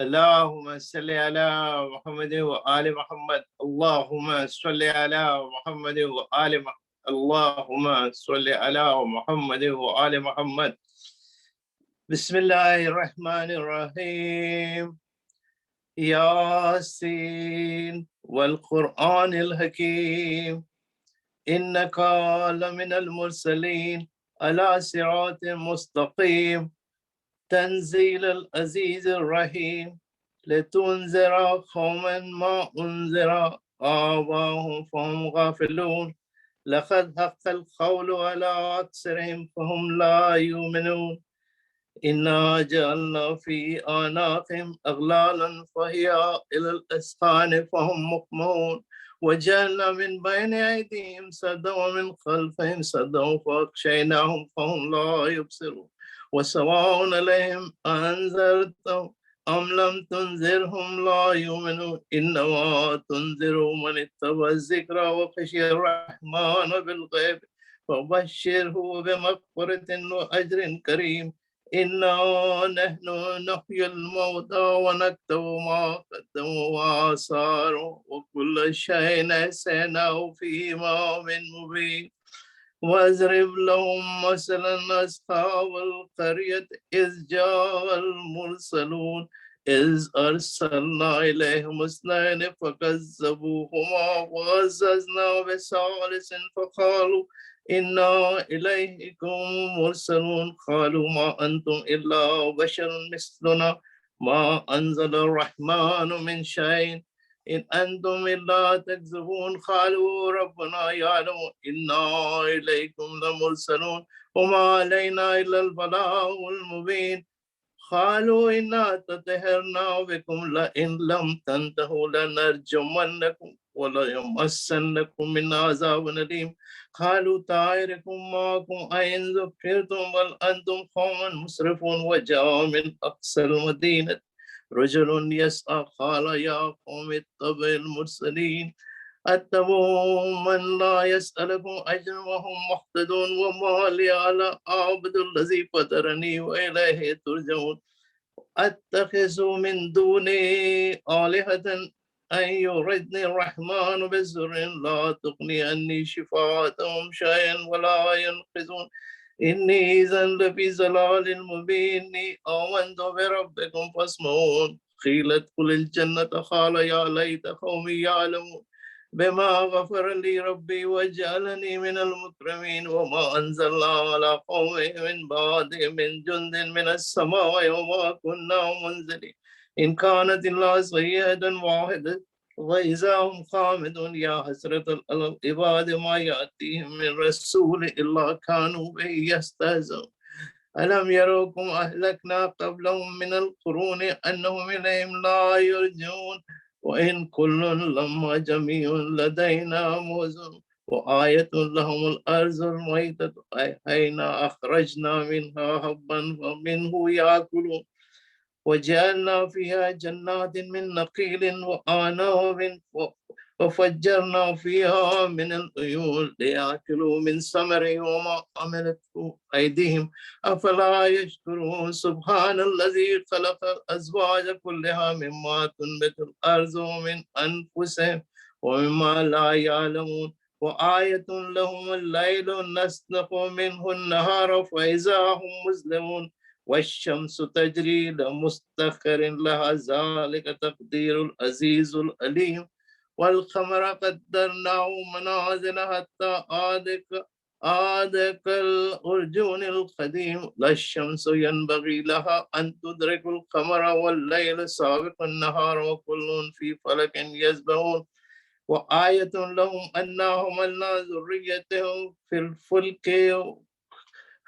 اللهم صل على محمد وآل محمد اللهم صل على محمد وآل محمد اللهم صل على محمد وآل محمد. بسم الله الرحمن الرحيم. ياسين والقرآن الحكيم إنك لمن المرسلين على صراط مستقيم تنزيل العزيز الرحيم لتنذر قوما ما أنذر آباهم فهم غافلون لقد حق القول على أكثرهم فهم لا يؤمنون إنا جعلنا في أعناقهم أغلالا فهي إلى الأذقان فهم مقمحون وجعلنا من بين أيديهم سدا ومن خلفهم سدا فأغشيناهم فهم لا يبصرون وسواء عليهم أنذرتهم أم لم تنذرهم لا يؤمنون إنما تنذر من اتبع الذكر وخشي الرحمن بالغيب فبشره بمغفرة وأجر كريم. إنا نحن نحيي الموتى ونكتب ما قدموا وآثارهم وكل شيء نحصيناه في إمام مبين. واضرب لهم مثلا أصحاب القرية إذ جاء المرسلون إذ أرسلنا إليهم اثنين فكذبوهما وعززنا بثالث فقالوا إنا إليكم مرسلون قالوا ما أنتم إلا بشر مثلنا ما أنزل الرحمن من شيء إن أنتم إلا تكذبون قالوا ربنا يعلم إنا إليكم لمرسلون وما علينا إلا البلاغ المبين. قالوا إنا تطهرنا بكم لئن لم تنتهوا لنرجمنكم وليمسنكم من عذاب أليم. قالوا طائركم معكم أئن ذكرتم بل أنتم قوم مسرفون. وجاء من أقصى المدينة رجل يسعى قال يا قوم اتبعوا المرسلين اتبعوا من لا يسألكم أجرا وهم مهتدون وما لي على أعبد الذي فطرني وإليه ترجعون أتخذ من دونه آلهة أن يردني الرحمن بضر لا تغني عني شفاعتهم شيئا ولا ينقذون إني إذا لفي ضلال مبين. آمنت بربكم فاسمعون قيل ادخل الجنة قال يا ليت قومي يعلمون بما غفر لي ربي وجعلني من المكرمين. وما أنزلنا على قومه من بعده من جند من السماء وما كنا منزلين إن كانت إلا صيحة واحدة وإذا هم خامدون. يا حسرة على العباد ما يأتيهم من رسول إلا كانوا به يستهزئون ألم يروكم أهلكنا قبلهم من القرون أنهم إليهم لا يرجعون وإن كل لما جميع لدينا موزون. وآية لهم الأرض الميتة أحيينا أخرجنا منها حبا فمنه يأكلون وجعلنا فيها جنات من نخيل وأعناب وفجرنا فيها من العيون ليأكلوا من ثمره وما عملته أيديهم أفلا يشكرون. سبحان الذي خلق الأزواج كلها مما تنبت الأرض ومن أنفسهم ومما لا يعلمون. وآية لهم الليل نسلخ منه النهار فإذا هم مظلمون والشمس تجري لمستقر لها ذلك تقدير العزيز العليم. والقمر قدرناه منازل حتى عاد كالأرجون القديم. لا الشمس ينبغي لها أن تدرك القمر والليل سابق النهار وكل في فلك يسبحون. وآية لهم أنا حملنا ذريتهم في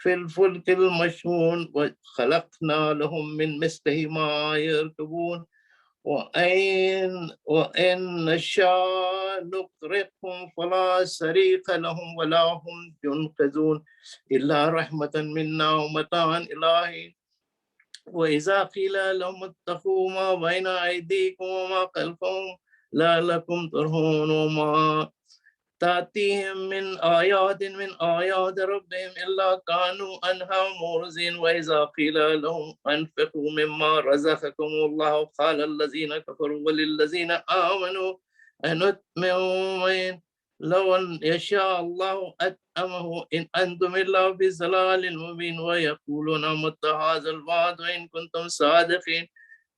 الفلك المشحون وخلقنا لهم من مثله ما يركبون وإن نشاء نغرقهم فلا صريخ لهم ولا هم ينقذون إلا رحمة منا ومتاعا إلى حين. وإذا قيل لهم اتقوا ما بين أيديكم وما خلفهم لعلكم ترحمون وما تأتيهم من آيات ربهم إلا كانوا عنها معرضين. وإذا قيل لهم أنفقوا مما رزقكم الله قال الذين كفروا وللذين آمنوا أنطعم لو أن يشاء الله أطعمه إن أنتم إلا في ضلال مبين. ويقولون متى هذا الوعد إن كنتم صادقين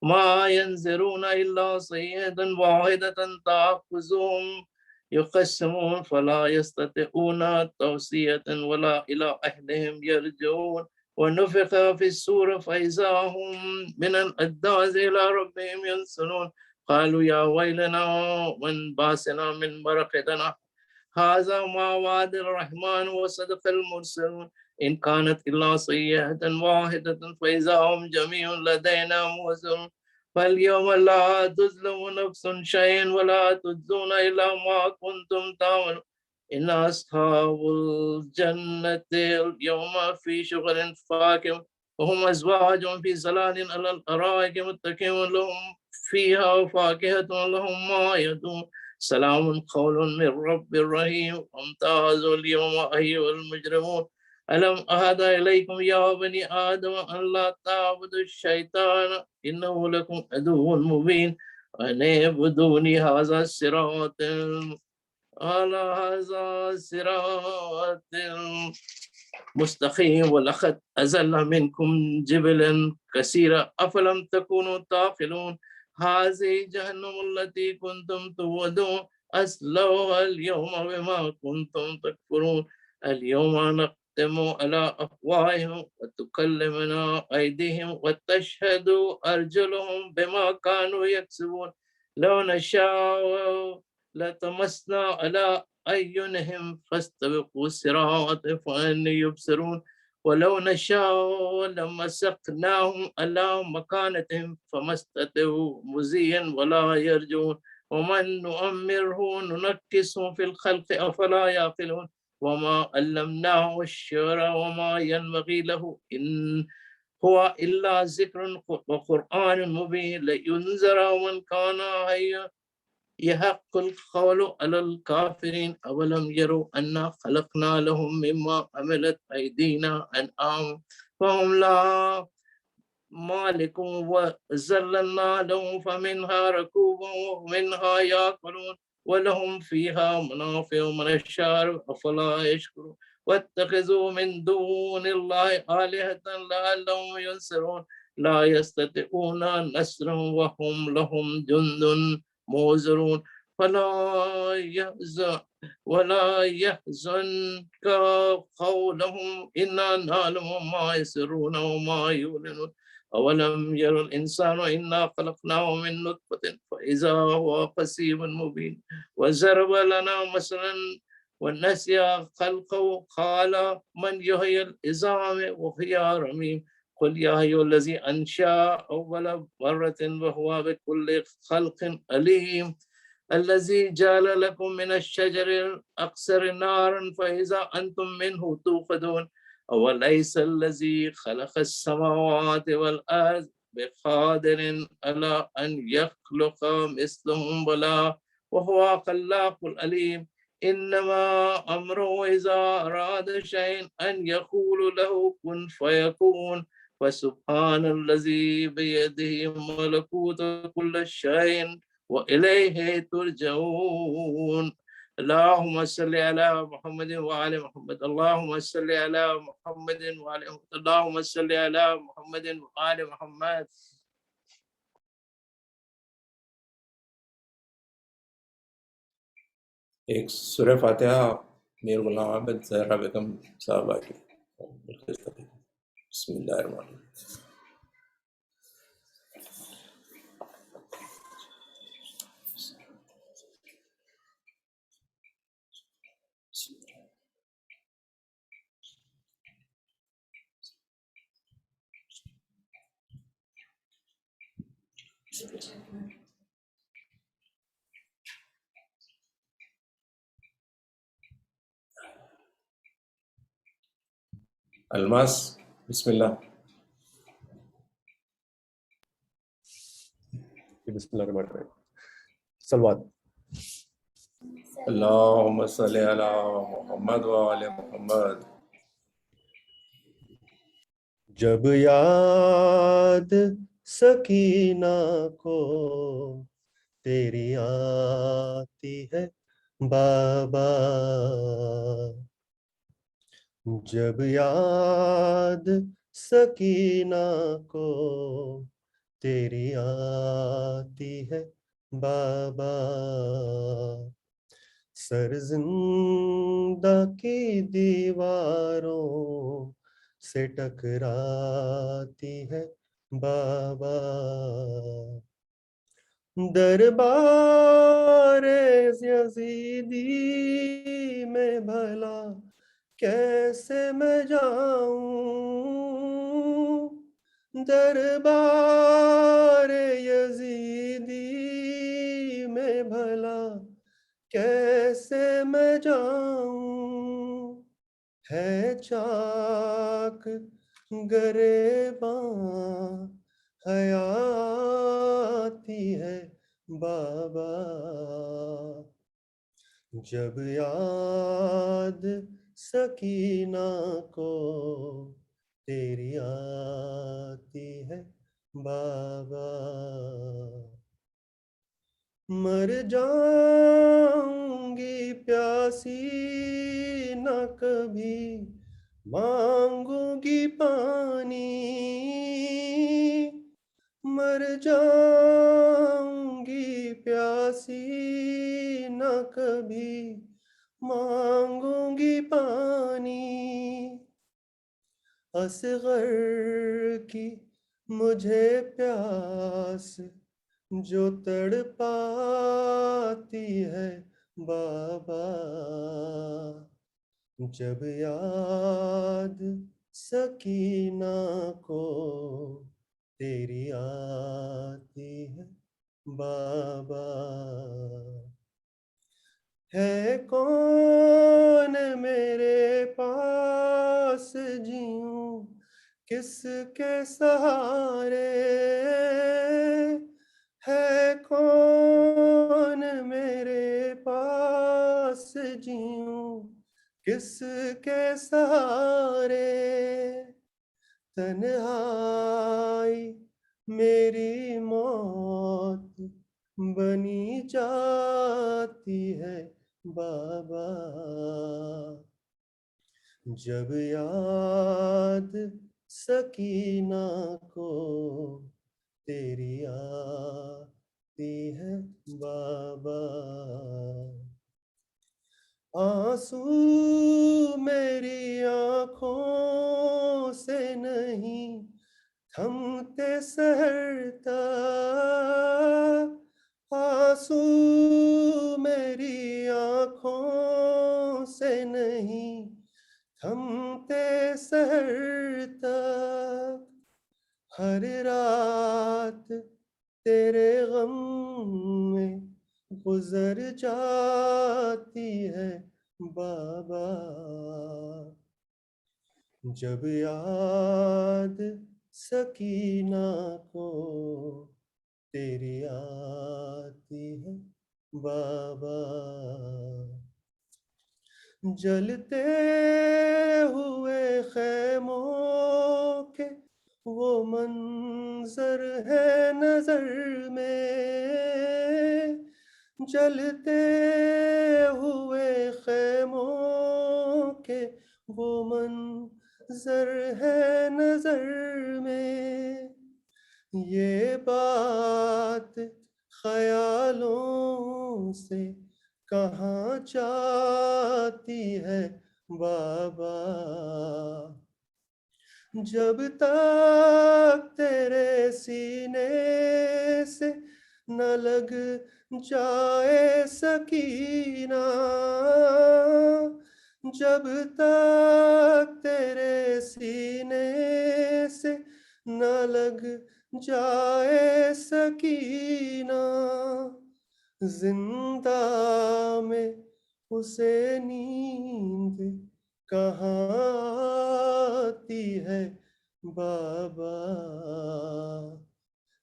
ما ينظرون إلا صيحة واحدة تأخذهم يقسمون فلا يستطيعون توصية ولا إلى أهلهم يرجعون. ونفخ في السور فإذا هم من الأجداث إلى ربهم ينسلون قالوا يا ويلنا من باسنا من مرقدنا هذا ما وعد الرحمن وصدق المرسلون إن كانت إلا صيحة واحدة فإذا هم جميع لدينا محضرون. فاليوم لا تظلم نفس شيئا ولا تجزون إلا ما كنتم تعملون إن أصحاب الجنة اليوم في شغل فاكهون وهم أزواج في ظلال على الأرائك متكئون لهم فيها فاكهة لهم ما يدعون سلام قول من رب رحيم وامتازوا اليوم أيها المجرمون ألم أهد إليكم يا بني آدم أن لا تعبدوا الشيطان إنه لكم عدو مبين أن اعبدوني هذا الصراط على هذا الصراط مستقيم ولقد أزل منكم جبلا كثيرا أفلم تكونوا تعقلون هذه جهنم التي كنتم توعدون أصلوها اليوم بما كنتم تكفرون اليوم نختم على أفواههم وتكلمنا أيديهم وتشهد أرجلهم بما كانوا يكسبون لو نشاء لتمسنا على أعينهم فاستبقوا الصراط فأن يبصرون ولو نشاء لمسخناهم على مكانتهم فما استطاعوا مزيا ولا يرجون ومن نؤمره ننكسه في الخلق أفلا يعقلون وما علمناه الشعر وما ينبغي له إن هو إلا ذكر وقرآن مبين لينذر من كان حيا يحق القول على الكافرين أولم يروا أنا خلقنا لهم مما عملت أيدينا أنعام فهم لا مالكون وذللنا لهم فمنها ركوبا ومنها يأكلون ولهم فيها منافع من الشجر أفلا يشكرون واتخذوا من دون الله آلهة لعلهم ينصرون لا يستطيعون نصرا وهم لهم جند موزرون ولا يحزنك قولهم إنا نعلم ما يسرون وما يعلنون أولم ير الإنسان إنا خلقناه من نطفة فإذا هو خصيم مبين وضرب لنا مثلا ونسي خلقه قال من يحيي العظام وهي رميم قل يا أيها الذي أنشأ أول مرة وهو بكل خلق عليم الذي جعل لكم من الشجر الأقصر نارا فإذا أنتم منه توقدون أوليس الذي خلق السماوات والأرض بقادر على أن يخلق مثلهم بلى وهو خلاق العليم إنما أمره إذا أراد شيئا أن يقول له كن فيكون فسبحان الذي بيده ملكوت كل شيء وإليه ترجعون اللهم صل على محمد وعلى محمد اللهم صل على محمد وعلى محمد اللهم صل على محمد وعلى محمد. ایک سورہ فاتحہ میر غلام عابد زہرا بیگم صاحبہ کی بسم اللہ الرحمن الرحیم. الماس بسم اللہ. بسم اللہ الرحمن الرحیم. صلوات. اللہم صلی علی محمد وآل محمد. جب یاد سکینہ کو تیری آتی ہے بابا، جب یاد سکینہ کو تیری آتی ہے بابا، سرزندہ کی دیواروں سے ٹکراتی ہے بابا، دربار یزیدی میں بھلا کیسے میں جاؤں، دربار یزیدی میں بھلا کیسے میں جاؤں، ہے چاک گریباں حیاتی ہے بابا، جب یاد سکینہ کو تیری آتی ہے بابا، مر جاؤں گی پیاسی نہ کبھی مانگوں گی پانی، مر جاؤں گی پیاسی نہ کبھی مانگوں گی پانی، اصغر کی مجھے پیاس جو تڑپاتی ہے بابا، جب یاد سکینہ کو تیری آتی ہے بابا، ہے کون میرے پاس جیوں کس کے سہارے، ہے کون میرے پاس جیوں کس کے سہارے، تنہائی میری موت بنی جاتی ہے بابا، جب یاد سکینہ کو تیری آتی ہے بابا، آنسو میری آنکھوں سے نہیں تھمتے سحر تک، آنسو میری آنکھوں سے نہیں تھمتے سحر تک، ہر رات تیرے غم میں گزر جاتی ہے بابا، جب یاد سکینہ کو تیری آتی ہے بابا، جلتے ہوئے خیموں کے وہ منظر ہے نظر میں، جلتے ہوئے خیموں کے وہ منظر ہے نظر میں، یہ بات خیالوں سے کہاں جاتی ہے بابا، جب تک تیرے سینے سے نہ لگ جائے سکینہ، جب تک تیرے سینے سے نہ لگ جائے سکینہ، زندہ میں اسے نیند کہاں آتی ہے بابا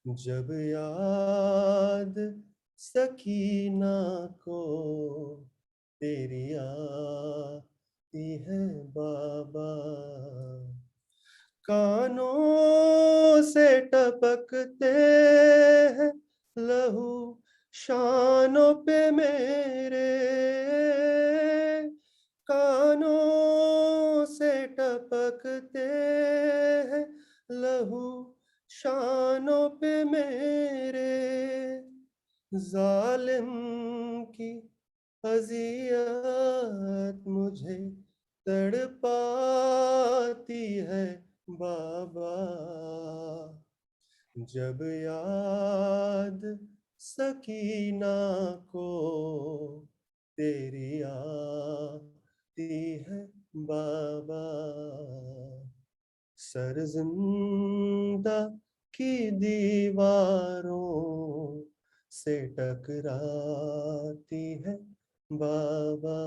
جب یاد سکینہ کو تیری آتی ہے بابا کانوں سے ٹپکتے ہیں لہو شانوں پہ میرے کانوں سے ٹپکتے ہیں لہو شانوں پہ میرے ظالم کی اذیت مجھے تڑپاتی ہے بابا جب یاد سکینہ کو تیری آتی ہے بابا سرزندہ کی دیواروں سے ٹکراتی ہے بابا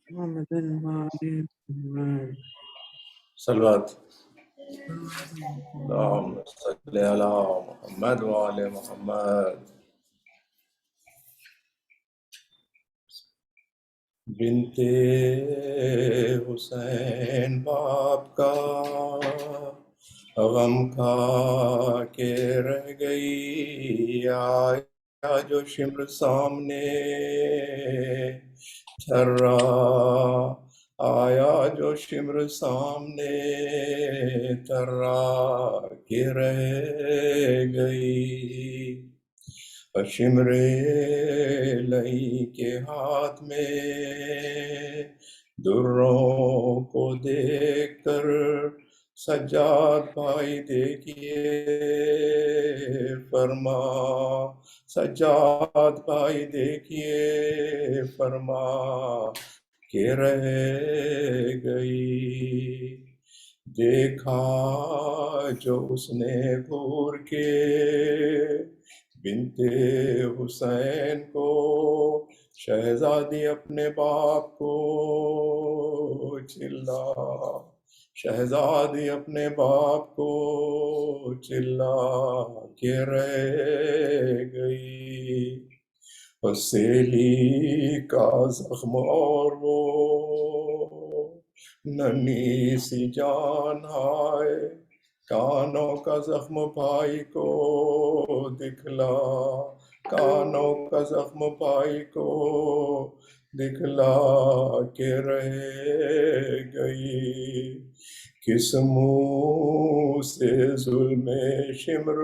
محمد وآل محمد صلوات اللهم صل على محمد وآل محمد بنت حسین باپ کا غم کھا کے رہ گئی آیا جو شمر سامنے تھرا آیا جو شمر سامنے تھرا کے رہ گئی شمر لئی کے ہاتھ میں دروں کو دیکھ کر سجاد بھائی دیکھیے فرما سجاد بھائی دیکھیے فرما کہ رہ گئی دیکھا جو اس نے گھور کے بنت حسین کو شہزادی اپنے باپ کو چلا شہزادی اپنے باپ کو چلا کے رہ گئی سیلی کا زخم اور وہ ننھی سی جان ہائے کانوں کا زخم بھائی کو دکھلا کانوں کا زخم بھائی کو دکھلا کے رہ گئی کس منہ سے ظلم شمر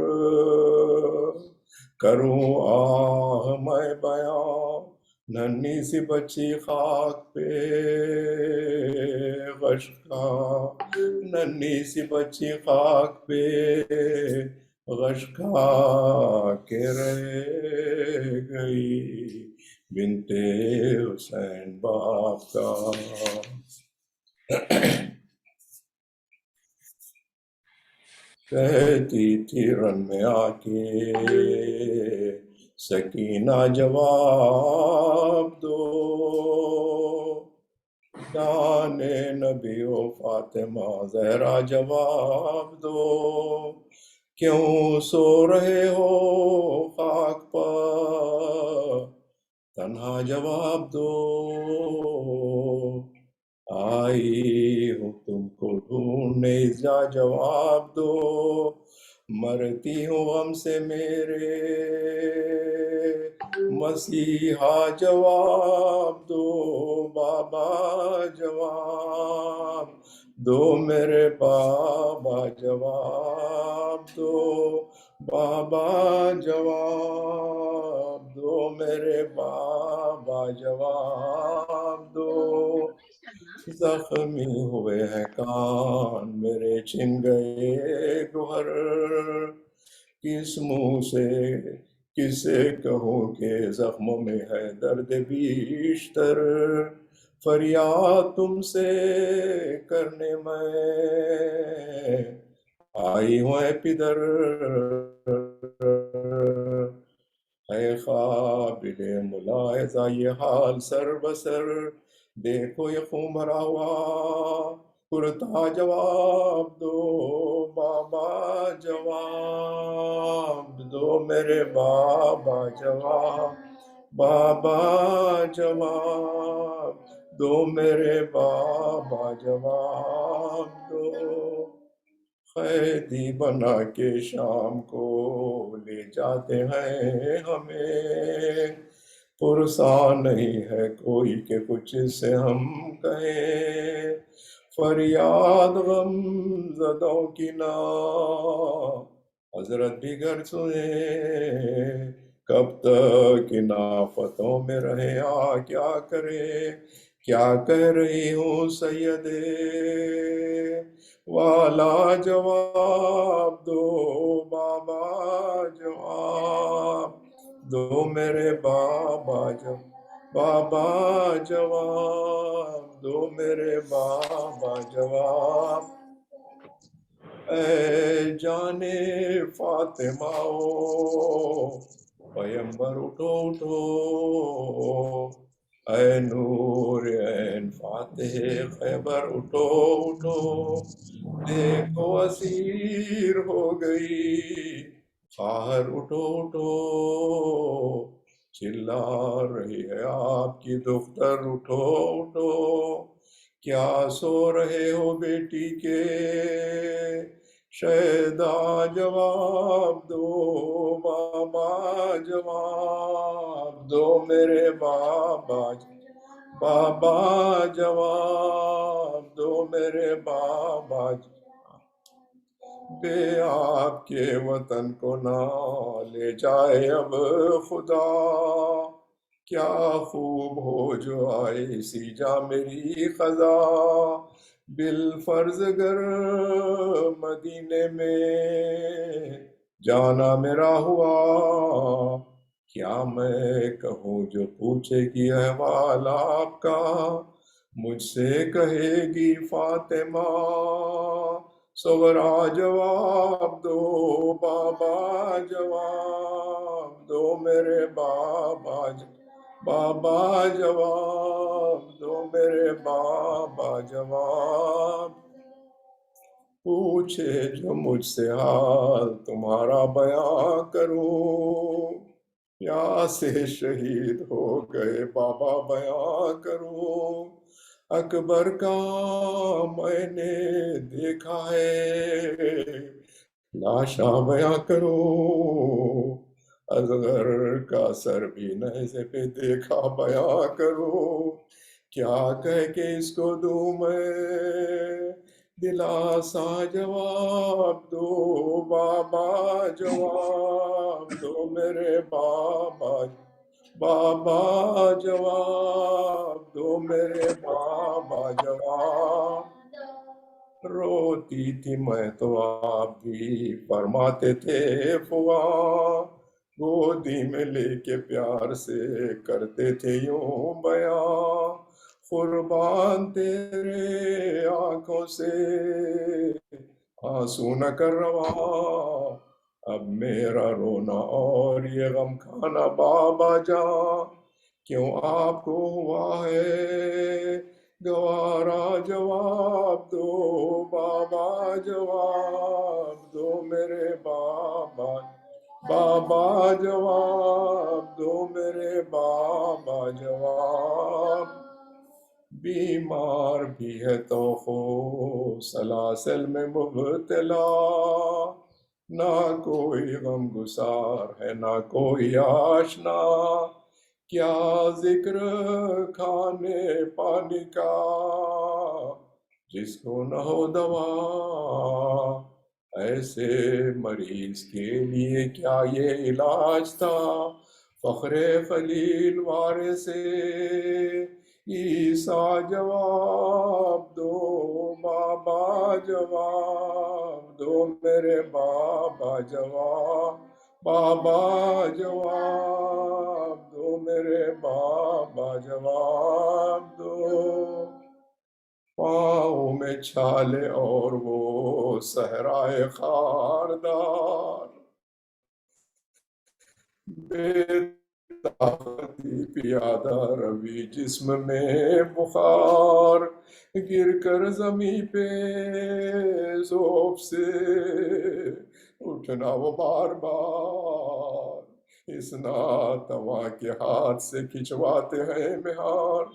کروں آہ میں بیان ننھی سی بچی خاک پہ غش کا ننھی سی بچی خاک پہ غش کھا کے رہ گئی بنت حسین باپ کا کہتی تھی رن میں آ کے سکینہ جواب دو جانے نبی و فاطمہ زہرا جواب دو کیوں سو رہے ہو خاک پر تنہا جواب دو آئی ہوں تم کو ڈھونڈنے جا جواب دو مرتی ہوں غم سے میرے مسیحا جواب دو بابا جواب دو میرے بابا جواب دو بابا جواب دو میرے بابا جواب دو زخمی ہوئے ہیں کان میرے چھن گئے گوہر کس منہ سے کسے کہوں کہ زخموں میں ہے درد بیشتر فریاد تم سے کرنے میں آئی ہوں اے پدر اے قابل ملاحظہ یہ حال سر بسر، دیکھو یہ خون بھرا ہوا کرتا، جواب دو بابا، جواب دو میرے بابا، جواب بابا، جواب دو میرے بابا، جواب دو۔ قیدی بنا کے شام کو لے جاتے ہیں ہمیں، پرسان نہیں ہے کوئی کہ کچھ سے ہم کہیں، فریاد غم زدوں کی نہ حضرت بھی گھر سنے، کب تک ان آفتوں میں رہے کیا کرے، کیا کہہ رہی ہوں سیدے والا، جواب دو بابا، جواب دو میرے بابا، بابا جواب دو میرے بابا، جواب اے جانے فاطمہ پیمبر اٹھو اٹھو، اے نور عین فاتح خیبر اٹھو اٹھو، دیکھو اسیر ہو گئی خواہر، اٹھو اٹھو، چلا رہی ہے آپ کی دختر، اٹھو اٹھو، کیا سو رہے ہو بیٹی کے شیدا، جواب دو بابا، جواب دو میرے بابا، بابا جواب دو میرے بابا، بے آپ کے وطن کو نہ لے جائے اب خدا، کیا خوب ہو جو آئے سی جا میری قضا، بالفرض گر مدینے میں جانا میرا ہوا، کیا میں کہوں جو پوچھے گی احوال آپ کا، مجھ سے کہے گی فاطمہ صغرا، جواب دو بابا، جواب دو میرے بابا، بابا جواب دو میرے بابا، جواب پوچھے جو مجھ سے حال تمہارا بیان کروں، یا سے شہید ہو گئے بابا بیان کروں، اکبر کا میں نے دیکھا ہے لاشا بیان کروں، اصغر کا سر بھی نیزے پہ دیکھا بیان کروں، کیا کہہ کے اس کو دوں میں دلاسا، جواب دو بابا، جواب دو میرے بابا، بابا جواب دو میرے بابا، جواب روتی تھی میں تو آپ بھی فرماتے تھے فغاں، گودی میں لے کے پیار سے کرتے تھے یوں بیان، قربان تیرے آنکھوں سے آنسو نہ کر رواں، اب میرا رونا اور یہ غم کھانا بابا جان، کیوں آپ کو ہوا ہے گوارا، جواب دو بابا، جواب دو میرے بابا، بابا جواب دو میرے بابا، جواب بیمار بھی ہے تو خو سلاسل میں مبتلا، نہ کوئی غم گسار ہے نہ کوئی آشنا، کیا ذکر کھانے پانی کا جس کو نہ ہو دوا، ایسے مریض کے لیے کیا یہ علاج تھا، فخر خلیل وارے سے عیسیٰ، جواب دو بابا، جواب دو میرے بابا، جواب بابا، جواب دو میرے بابا، جواب دو، پاؤں میں چھالے اور وہ صحرائے خاردار، بے طاقتی پیادہ روی جسم میں بخار، گر کر زمیں پہ ذوف سے اٹھنا وہ بار بار، اس ناتواں کے ہاتھ سے کھنچواتے ہیں مہار۔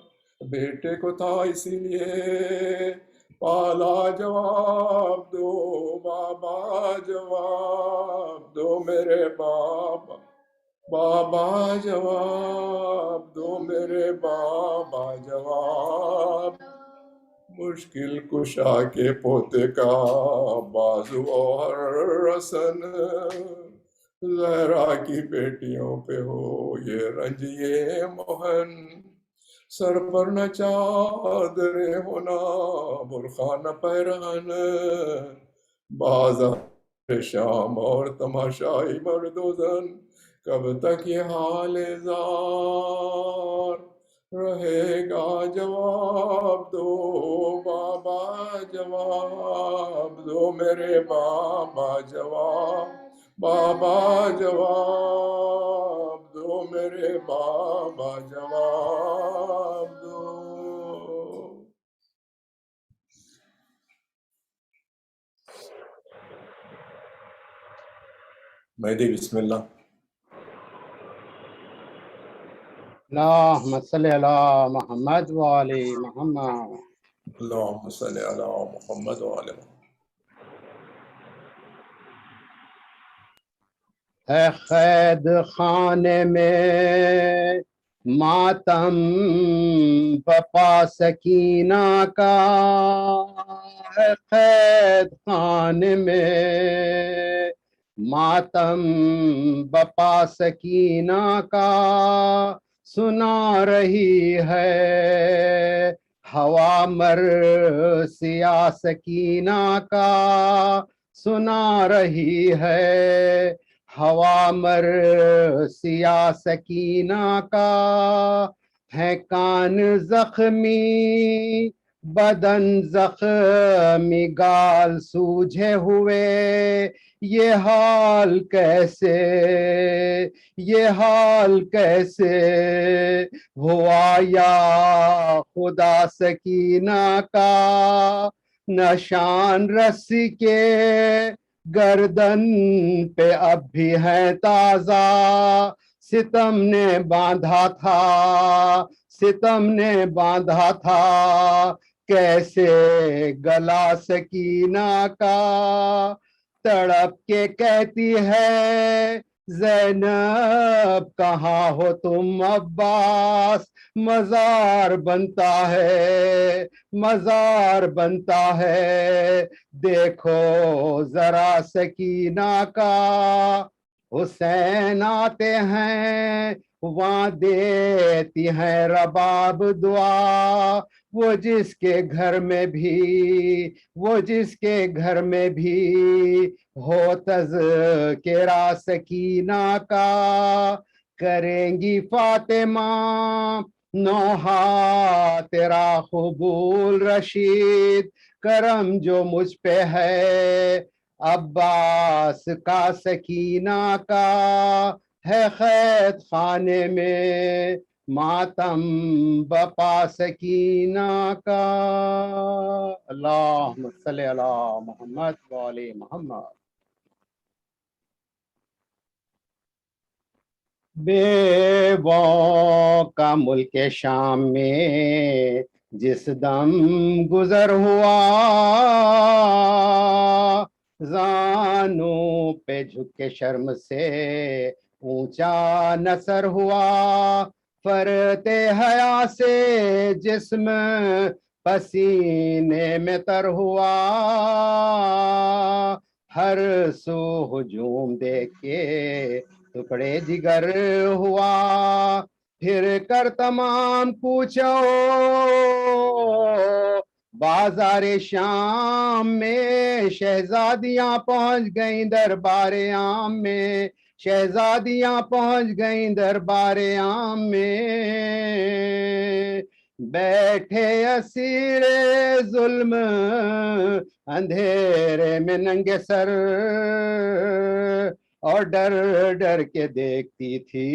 بیٹے کو تھا اسی لیے پالا، جواب دو بابا، جواب دو میرے بابا، بابا جواب دو میرے بابا، جواب۔ مشکل کشا کے پوتے کا بازو اور رسن، زہرا کی بیٹیوں پہ ہو یہ رنج یہ محن، سر پر نہ چادریں ہونا برخا نہ پیرہن، بازار شام اور تماشائی مرد و زن، کب تک یہ حال زار رہے گا؟ جواب دو بابا، جواب دو میرے بابا، جواب بابا، جواب دو میرے بابا، جواب دو۔ مہدی بسم اللہ۔ اللهم صل على محمد وآل محمد۔ اللہم صلی علی محمد وعلی محمد۔ ہے قید خانے میں ماتم بپا سکینہ کا، ہے قید خانے میں ماتم بپا سکینہ کا، سنا رہی ہے ہوا مر سیا سکینہ کا، سنا رہی ہے ہوا مر سیا سکینہ کا، ہے کان زخمی بدن زخمی گال سوجھے ہوئے، یہ حال کیسے، یہ حال کیسے ہوا یا خدا سکینہ کا، نشان رسی کے گردن پہ اب بھی ہے تازہ، ستم نے باندھا تھا، ستم نے باندھا تھا، کیسے گلا سکینہ کا، تڑپ کے کہتی ہے زینب کہاں ہو تم عباس، مزار بنتا ہے، مزار بنتا ہے، دیکھو ذرا سکینہ کا، حسین آتے ہیں وہاں دیتی ہیں رباب دعا، وہ جس کے گھر میں بھی، وہ جس کے گھر میں بھی ہو تذکرہ سکینہ کا، کریں گی فاطمہ نوحہ تیرا قبول رشید، کرم جو مجھ پہ ہے عباس کا سکینہ کا، ہے قید خانے میں ماتم بپا سکینہ کا۔ اللہم صلی علی محمد وآل محمد۔ بیووں کا ملک شام میں جس دم گزر ہوا، زانوں پہ جھک کے شرم سے اونچا نثر ہوا، فرت حیا سے جسم پسینے میں تر ہوا، ہر سو ہجوم دیکھ کے ٹکڑے جگر ہوا، پھر کر تمام کوچو بازار شام میں، شہزادیاں پہنچ گئیں دربار عام میں، شہزادیاں پہنچ گئیں دربار عام میں، بیٹھے اسیر ظلم اندھیرے میں ننگے سر، اور ڈر ڈر کے دیکھتی تھی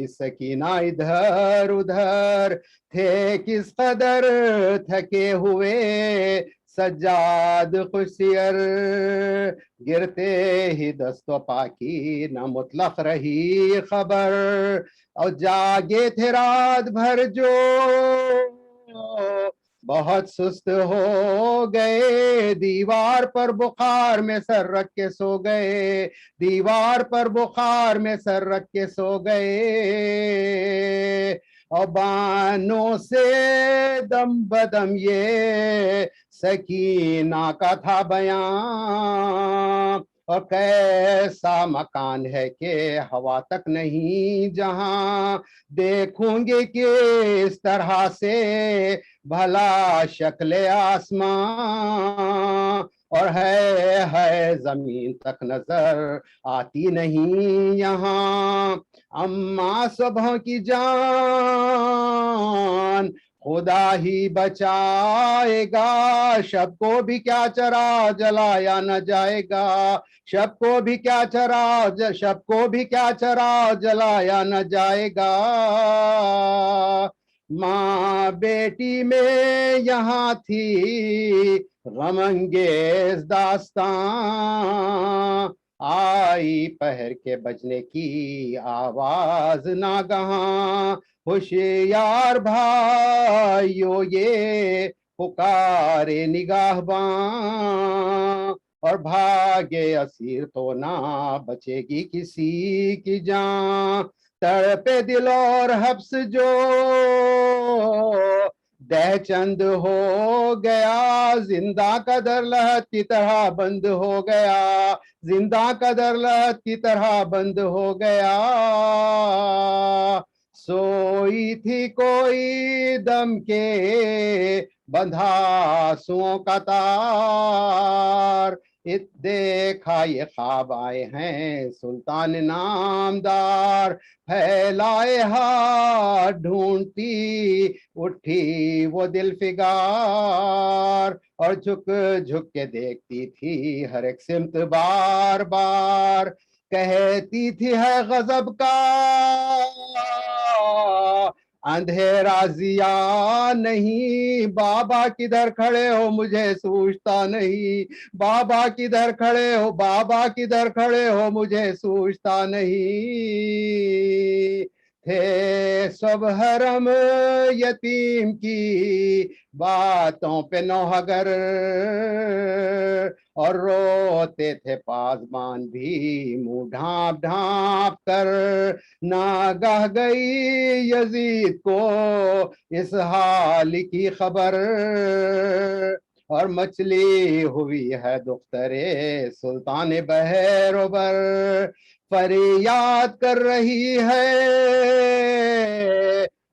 سکینہ ادھر ادھر، تھے کس قدر تھکے ہوئے سجاد خوشیر، گرتے ہی دست و پا کی نہ مطلق رہی خبر، اور جاگے تھے رات بھر جو بہت سست ہو گئے، دیوار پر بخار میں سر رکھ کے سو گئے، دیوار پر بخار میں سر رکھ کے سو گئے، اور بانوں سے دم بدم یہ سکینہ کا تھا بیان، اور کیسا مکان ہے کہ ہوا تک نہیں جہاں دیکھوں گے کس طرح سے بھلا شکل آسمان، اور ہے زمین تک نظر آتی نہیں یہاں، اما صبح کی جان خدا ہی بچائے گا، شب کو بھی کیا چرا جلایا نہ جائے گا، شب کو بھی کیا چرا جلایا نہ جائے گا، ماں بیٹی میں یہاں تھی غم انگیز داستان، آئی پہر کے بجنے کی آواز ناگہاں، ہوشیار بھائیو یہ پکارے نگاہ باں، اور بھاگے اسیر تو نہ بچے گی کسی کی جان، تڑپے دل اور حبس جو دہ چند ہو گیا، زندہ کا در لحد کی طرح بند ہو گیا، زندہ کا در لحد کی طرح بند ہو گیا، سوئی تھی کوئی دم کے بندھا آنسوؤں کا تار، دیکھا یہ خواب آئے ہیں سلطان نامدار، پھیلائے ہاتھ ڈھونڈتی اٹھی وہ دل فگار، اور جھک جھک کے دیکھتی تھی ہر ایک سمت بار بار، کہتی تھی ہے غضب کا اندھیرا ضیا نہیں، بابا کدھر کھڑے ہو مجھے سوچتا نہیں، بابا کدھر کھڑے ہو، بابا کدھر کھڑے ہو مجھے سوچتا نہیں، تھے سب حرم یتیم کی باتوں پہ نوحگر، اور روتے تھے پاسبان بھی منہ ڈھانپ ڈھانپ کر، ناگاہ گئی یزید کو اس حال کی خبر، اور مچلی ہوئی ہے دخترے سلطان بحر و بر، فریاد کر رہی ہے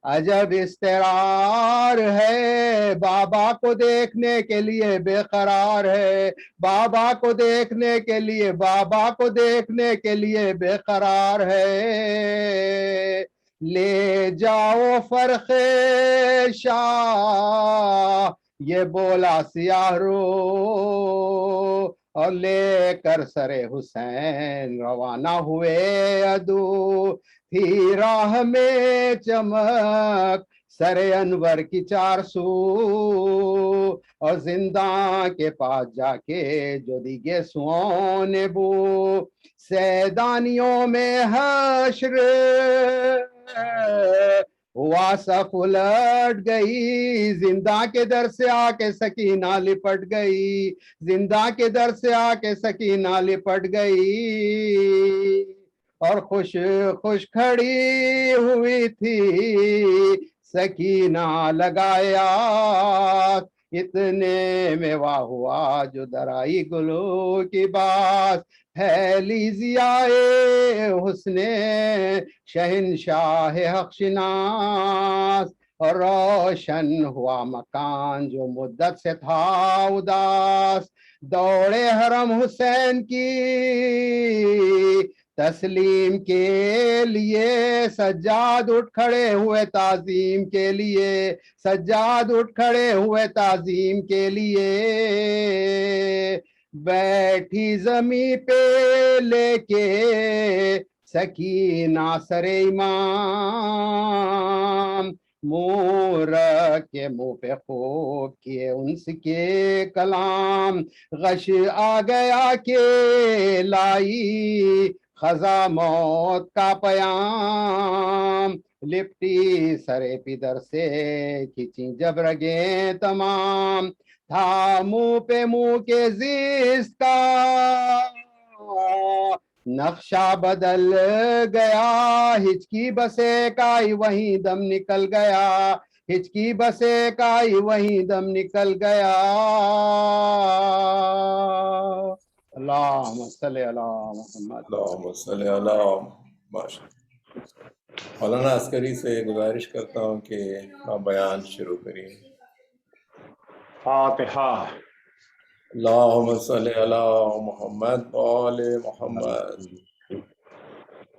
عجب استقرار ہے، بابا کو دیکھنے کے لیے بے قرار ہے، بابا کو دیکھنے کے لیے، بابا کو دیکھنے کے لیے بے قرار ہے، لے جاؤ فرق شاہ یہ بولا سیاہ رو، اور لے کر سر حسین روانہ ہوئے عدو، تھی راہ میں چمک سر انور کی 4 سو، اور زندان کے پاس جا کے جو دیگے سوؤں نے بو، سیدانیوں میں حشر ہوا صف الٹ گئی، زندہ کے در سے آ کے سکینہ لپٹ گئی، زندہ کے در سے آ کے سکینہ لپٹ گئی، اور خوش خوش کھڑی ہوئی تھی سکینہ لگایا، اتنے میں واہ ہوا جو درائی گلو کی بات، پھیلی ضیائے حسن شہنشاہ حق شناس، اور روشن ہوا مکان جو مدت سے تھا اداس، دوڑے حرم حسین کی تسلیم کے لیے، سجاد اٹھ کھڑے ہوئے تعظیم کے لیے، سجاد اٹھ کھڑے ہوئے تعظیم کے لیے، بیٹھی زمیں پہ لیکے سکینہ سر امام، مور کے منہ پہ خوب کیے انس کے کلام، غش آ گیا کہ لائی خزاں موت کا پیام، لپٹی سرے پدر سے کھینچی جب رگیں تمام، تھا منہ پہ منہ کے زیست کا نقشہ بدل گیا، ہچکی بسے کائی وہیں دم نکل گیا، ہچکی بسے کائی وہیں دم نکل گیا۔ اللہم صلی علی محمد۔ اللہم صلی علی محمد۔ مولانا عسکری سے گزارش کرتا ہوں کہ آپ بیان شروع کریے۔ فاتحہ۔ اللہم صلی علی محمد وآل محمد۔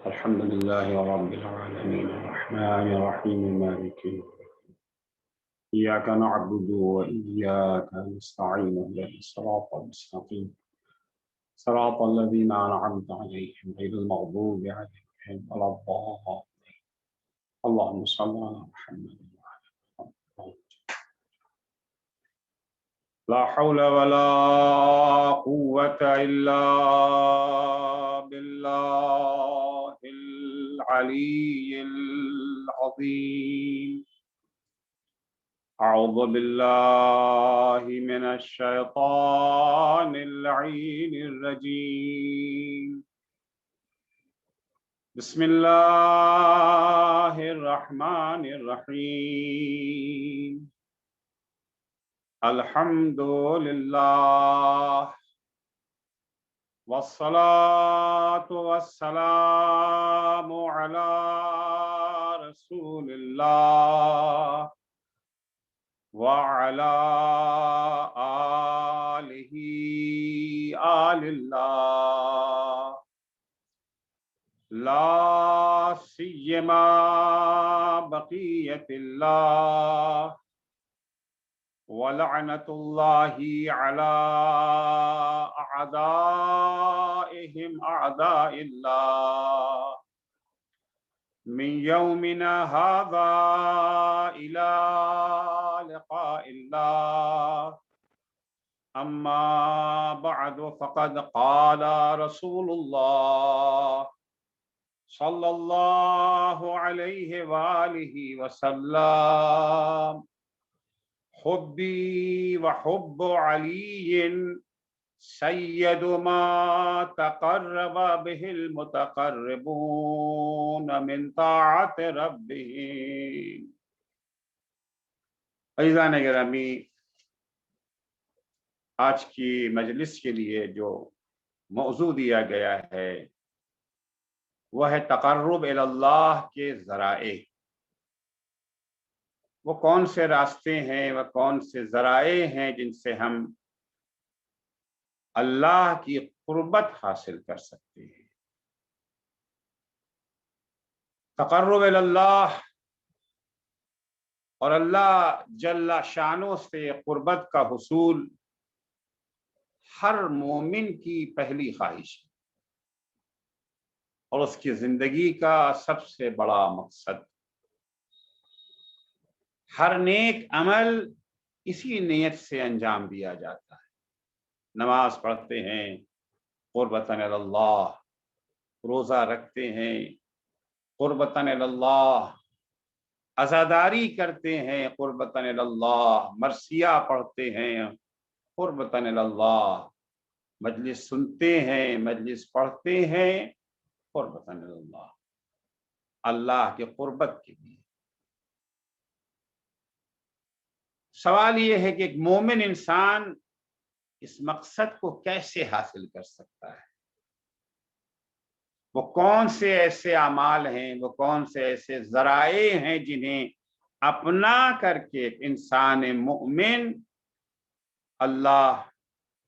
الحمدللہ رب العالمین الرحمن الرحیم مالک یوم الدین، ایاک نعبد وإیاک نستعین اهدنا الصراط المستقیم صراط الذین انعمت علیہم غیر المغضوب علیہم ولا الضالین، اللهم صل علی محمد وعلى محمد۔ لا حول ولا قوة إلا بالله العلي العظيم۔ أعوذ بالله من الشيطان اللعين الرجيم، بسم الله الرحمن الرحيم۔ الحمد للہ والصلاة والسلام على رسول اللہ وعلى آلہ آل اللہ، لا سیما بقیت اللہ وَلَعْنَةُ اللَّهِ عَلَىٰ أَعْدَائِهِمْ أَعْدَاءِ اللَّهِ مِنْ يَوْمِنَا هَذَا إِلَىٰ لِقَاءِ اللَّهِ، أَمَّا بَعْدُ فَقَدْ قَالَ رَسُولُ اللَّهِ صَلَّى اللَّهُ عَلَيْهِ وَآلِهِ وَسَلَّمَ، حبی وحب علی سید ما تقرب به المتقربون من طاعت ربهم۔ عزیزان گرامی، آج کی مجلس کے لیے جو موضوع دیا گیا ہے وہ ہے تقرب الی اللہ کے ذرائع۔ وہ کون سے راستے ہیں، وہ کون سے ذرائع ہیں جن سے ہم اللہ کی قربت حاصل کر سکتے ہیں۔ تقرب الی اللہ اور اللہ جل شانہ سے قربت کا حصول ہر مومن کی پہلی خواہش ہے اور اس کی زندگی کا سب سے بڑا مقصد۔ ہر نیک عمل اسی نیت سے انجام دیا جاتا ہے۔ نماز پڑھتے ہیں قربتاً الی اللہ، روزہ رکھتے ہیں قربتاً الی اللہ، عزاداری کرتے ہیں قربتاً الی اللہ، مرثیہ پڑھتے ہیں قربتاً الی اللہ، مجلس سنتے ہیں، مجلس پڑھتے ہیں قربتاً الی اللہ، اللہ کے قربت کے لیے۔ سوال یہ ہے کہ ایک مومن انسان اس مقصد کو کیسے حاصل کر سکتا ہے؟ وہ کون سے ایسے اعمال ہیں، وہ کون سے ایسے ذرائع ہیں جنہیں اپنا کر کے انسان مومن اللہ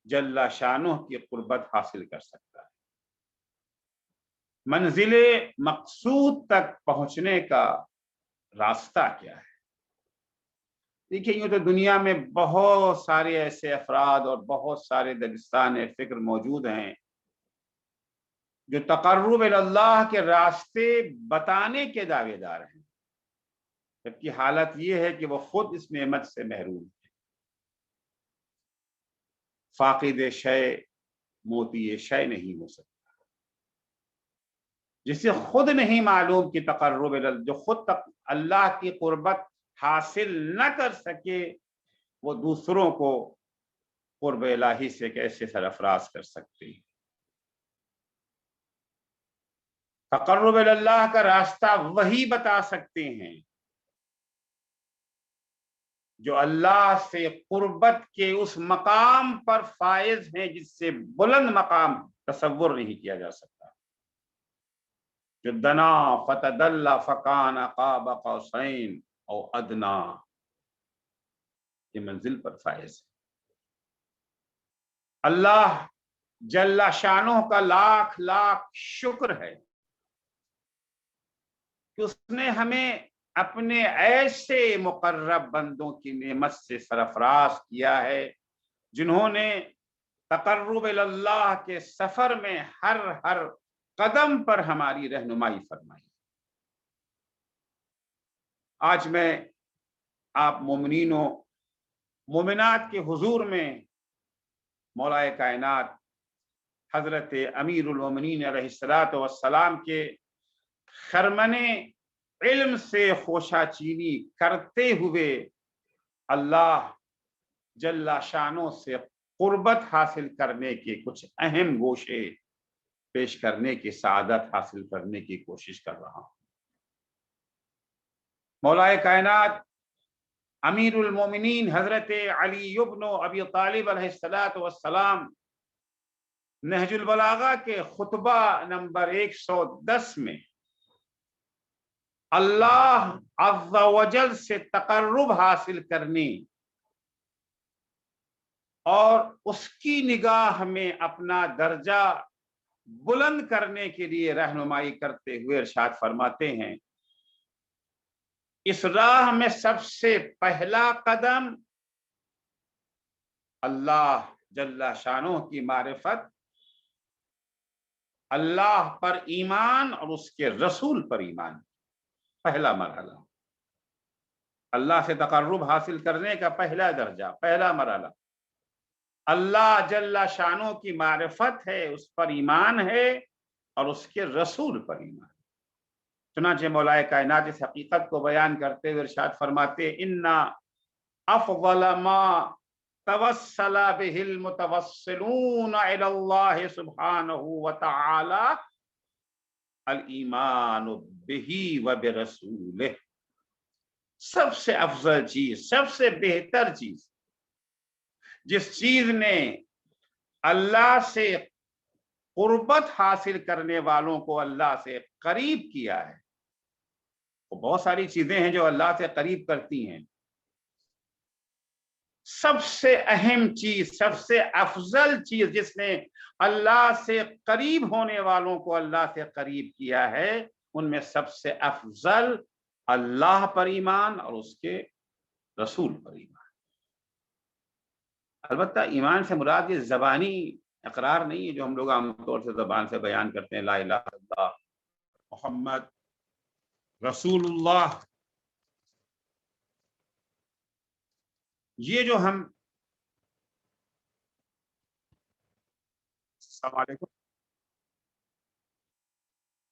جل شانہ کی قربت حاصل کر سکتا ہے؟ منزل مقصود تک پہنچنے کا راستہ کیا ہے؟ دیکھیے یوں تو دنیا میں بہت سارے ایسے افراد اور بہت سارے دلستان فکر موجود ہیں جو تقرب اللہ کے راستے بتانے کے دعوے دار ہیں، جبکہ حالت یہ ہے کہ وہ خود اس نعمت سے محروم ہے۔ فاقد شے موتی شے نہیں ہو سکتا۔ جسے خود نہیں معلوم کہ تقرب جو خود اللہ کی قربت حاصل نہ کر سکے وہ دوسروں کو قرب الہی سے کیسے سرفراز کر سکتے ہیں۔ تقرب اللہ کا راستہ وہی بتا سکتے ہیں جو اللہ سے قربت کے اس مقام پر فائز ہیں جس سے بلند مقام تصور نہیں کیا جا سکتا، جو دنا فتدلى فکان قاب قوسین او ادنا، یہ منزل پر فائز ہے۔ اللہ جل شانہ کا لاکھ لاکھ شکر ہے کہ اس نے ہمیں اپنے ایسے مقرب بندوں کی نعمت سے سرفراز کیا ہے جنہوں نے تقرب اللہ کے سفر میں ہر قدم پر ہماری رہنمائی فرمائی۔ آج میں آپ مومنین و مومنات کے حضور میں مولا کائنات حضرت امیر المومنین علیہ الصلوۃ والسلام کے خرمن علم سے خوشہ چینی کرتے ہوئے اللہ جل شانہ سے قربت حاصل کرنے کے کچھ اہم گوشے پیش کرنے کی سعادت حاصل کرنے کی کوشش کر رہا ہوں۔ مولا کائنات امیر المومنین حضرت علی ابن ابی طالب علیہ الصلوۃ والسلام نہج البلاغہ کے خطبہ نمبر 110 میں اللہ عز و جل سے تقرب حاصل کرنے اور اس کی نگاہ میں اپنا درجہ بلند کرنے کے لیے رہنمائی کرتے ہوئے ارشاد فرماتے ہیں، اس راہ میں سب سے پہلا قدم اللہ جل شانہ کی معرفت، اللہ پر ایمان اور اس کے رسول پر ایمان، پہلا مرحلہ اللہ سے تقرب حاصل کرنے کا پہلا درجہ، پہلا مرحلہ اللہ جل شانہ کی معرفت ہے، اس پر ایمان ہے اور اس کے رسول پر ایمان۔ چنانچہ مولا کائنات اس حقیقت کو بیان کرتے ہوئے ارشاد فرماتے، انا افضل ما توسل به المتوسلون الى اللہ سبحانہ وتعالی الایمان به وبرسولہ، سب سے افضل چیز، سب سے بہتر چیز، جس چیز نے اللہ سے قربت حاصل کرنے والوں کو اللہ سے قریب کیا ہے، وہ بہت ساری چیزیں ہیں جو اللہ سے قریب کرتی ہیں، سب سے اہم چیز، سب سے افضل چیز جس نے اللہ سے قریب ہونے والوں کو اللہ سے قریب کیا ہے، ان میں سب سے افضل اللہ پر ایمان اور اس کے رسول پر ایمان۔ البتہ ایمان سے مراد یہ زبانی اقرار نہیں ہے جو ہم لوگ عام طور سے زبان سے بیان کرتے ہیں، لا الہ الا اللہ محمد رسول اللہ، یہ جو ہم السلام علیکم،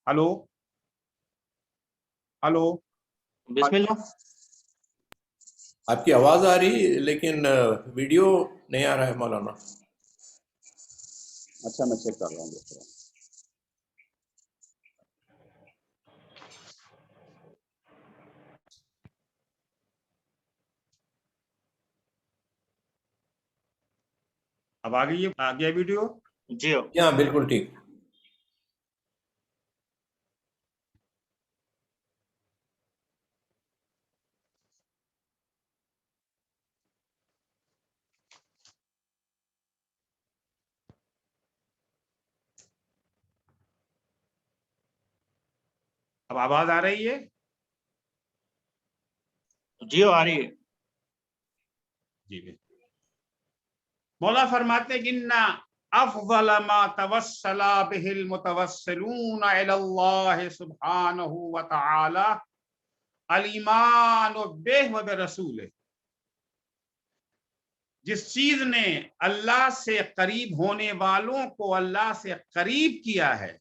ہلو ہلو، بسم اللہ۔ آپ کی آواز آ رہی لیکن ویڈیو نہیں آ رہا ہے مولانا۔ اچھا میں چیک کر رہا ہوں دوسرا۔ اب آ گیا ویڈیو؟ جی ہاں بالکل ٹھیک۔ اب آواز آ رہی ہے؟ جی آ رہی ہے۔ جی مولا فرماتے ہیں کہ اِنَّا افضل ما توسل به المتوسلون الى اللہ سبحانہ وتعالی الایمان بہ و برسولہ، جس چیز نے اللہ سے قریب ہونے والوں کو اللہ سے قریب کیا ہے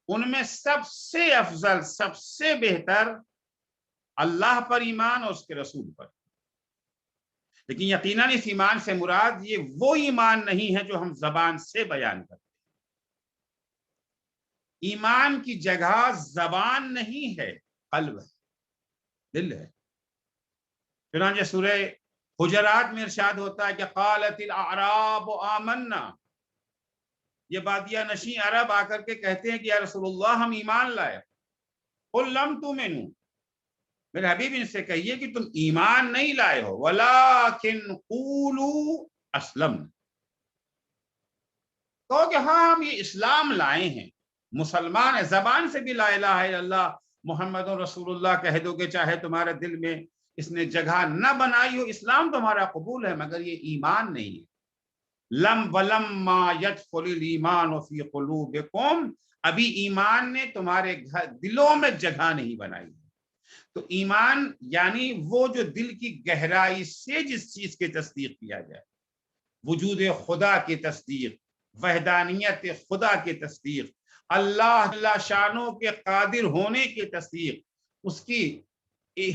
ان میں سب سے افضل، سب سے بہتر اللہ پر ایمان اور اس کے رسول پر۔ لیکن یقیناً اس ایمان سے مراد یہ وہ ایمان نہیں ہے جو ہم زبان سے بیان کرتے ہیں۔ ایمان کی جگہ زبان نہیں ہے، قلب ہے، دل ہے۔ چنانچہ سورہ حجرات میں ارشاد ہوتا ہے کہ قالت الاعراب آمنا، یہ بادیہ نشین عرب آ کر کے کہتے ہیں کہ یا رسول اللہ ہم ایمان لائے۔ قل لم تؤمنوا، میرے حبیب ان سے کہیے کہ تم ایمان نہیں لائے ہو، ولیکن قولوا اسلمنا، کہو کہ ہاں ہم یہ اسلام لائے ہیں، مسلمان ہے، زبان سے بھی لا الہ الا اللہ محمد رسول اللہ کہہ دو گے، چاہے تمہارے دل میں اس نے جگہ نہ بنائی ہو، اسلام تمہارا قبول ہے، مگر یہ ایمان نہیں ہے۔ لم ولما يدخل الایمان فی قلوبکم، ابھی ایمان نے تمہارے دلوں میں جگہ نہیں بنائی۔ تو ایمان یعنی وہ جو دل کی گہرائی سے جس چیز کی تصدیق کیا جائے، وجود خدا کی تصدیق، وحدانیت خدا کی تصدیق، اللہ شانوں کے قادر ہونے کی تصدیق، اس کی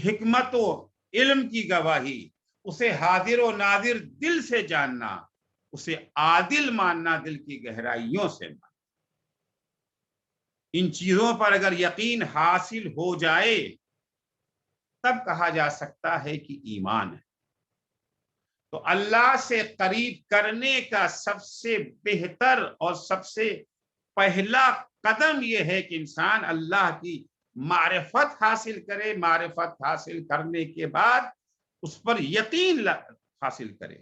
حکمت و علم کی گواہی، اسے حاضر و ناظر دل سے جاننا، اسے عادل ماننا دل کی گہرائیوں سے ماننا۔ ان چیزوں پر اگر یقین حاصل ہو جائے تب کہا جا سکتا ہے کہ ایمان ہے۔ تو اللہ سے قریب کرنے کا سب سے بہتر اور سب سے پہلا قدم یہ ہے کہ انسان اللہ کی معرفت حاصل کرے، معرفت حاصل کرنے کے بعد اس پر یقین حاصل کرے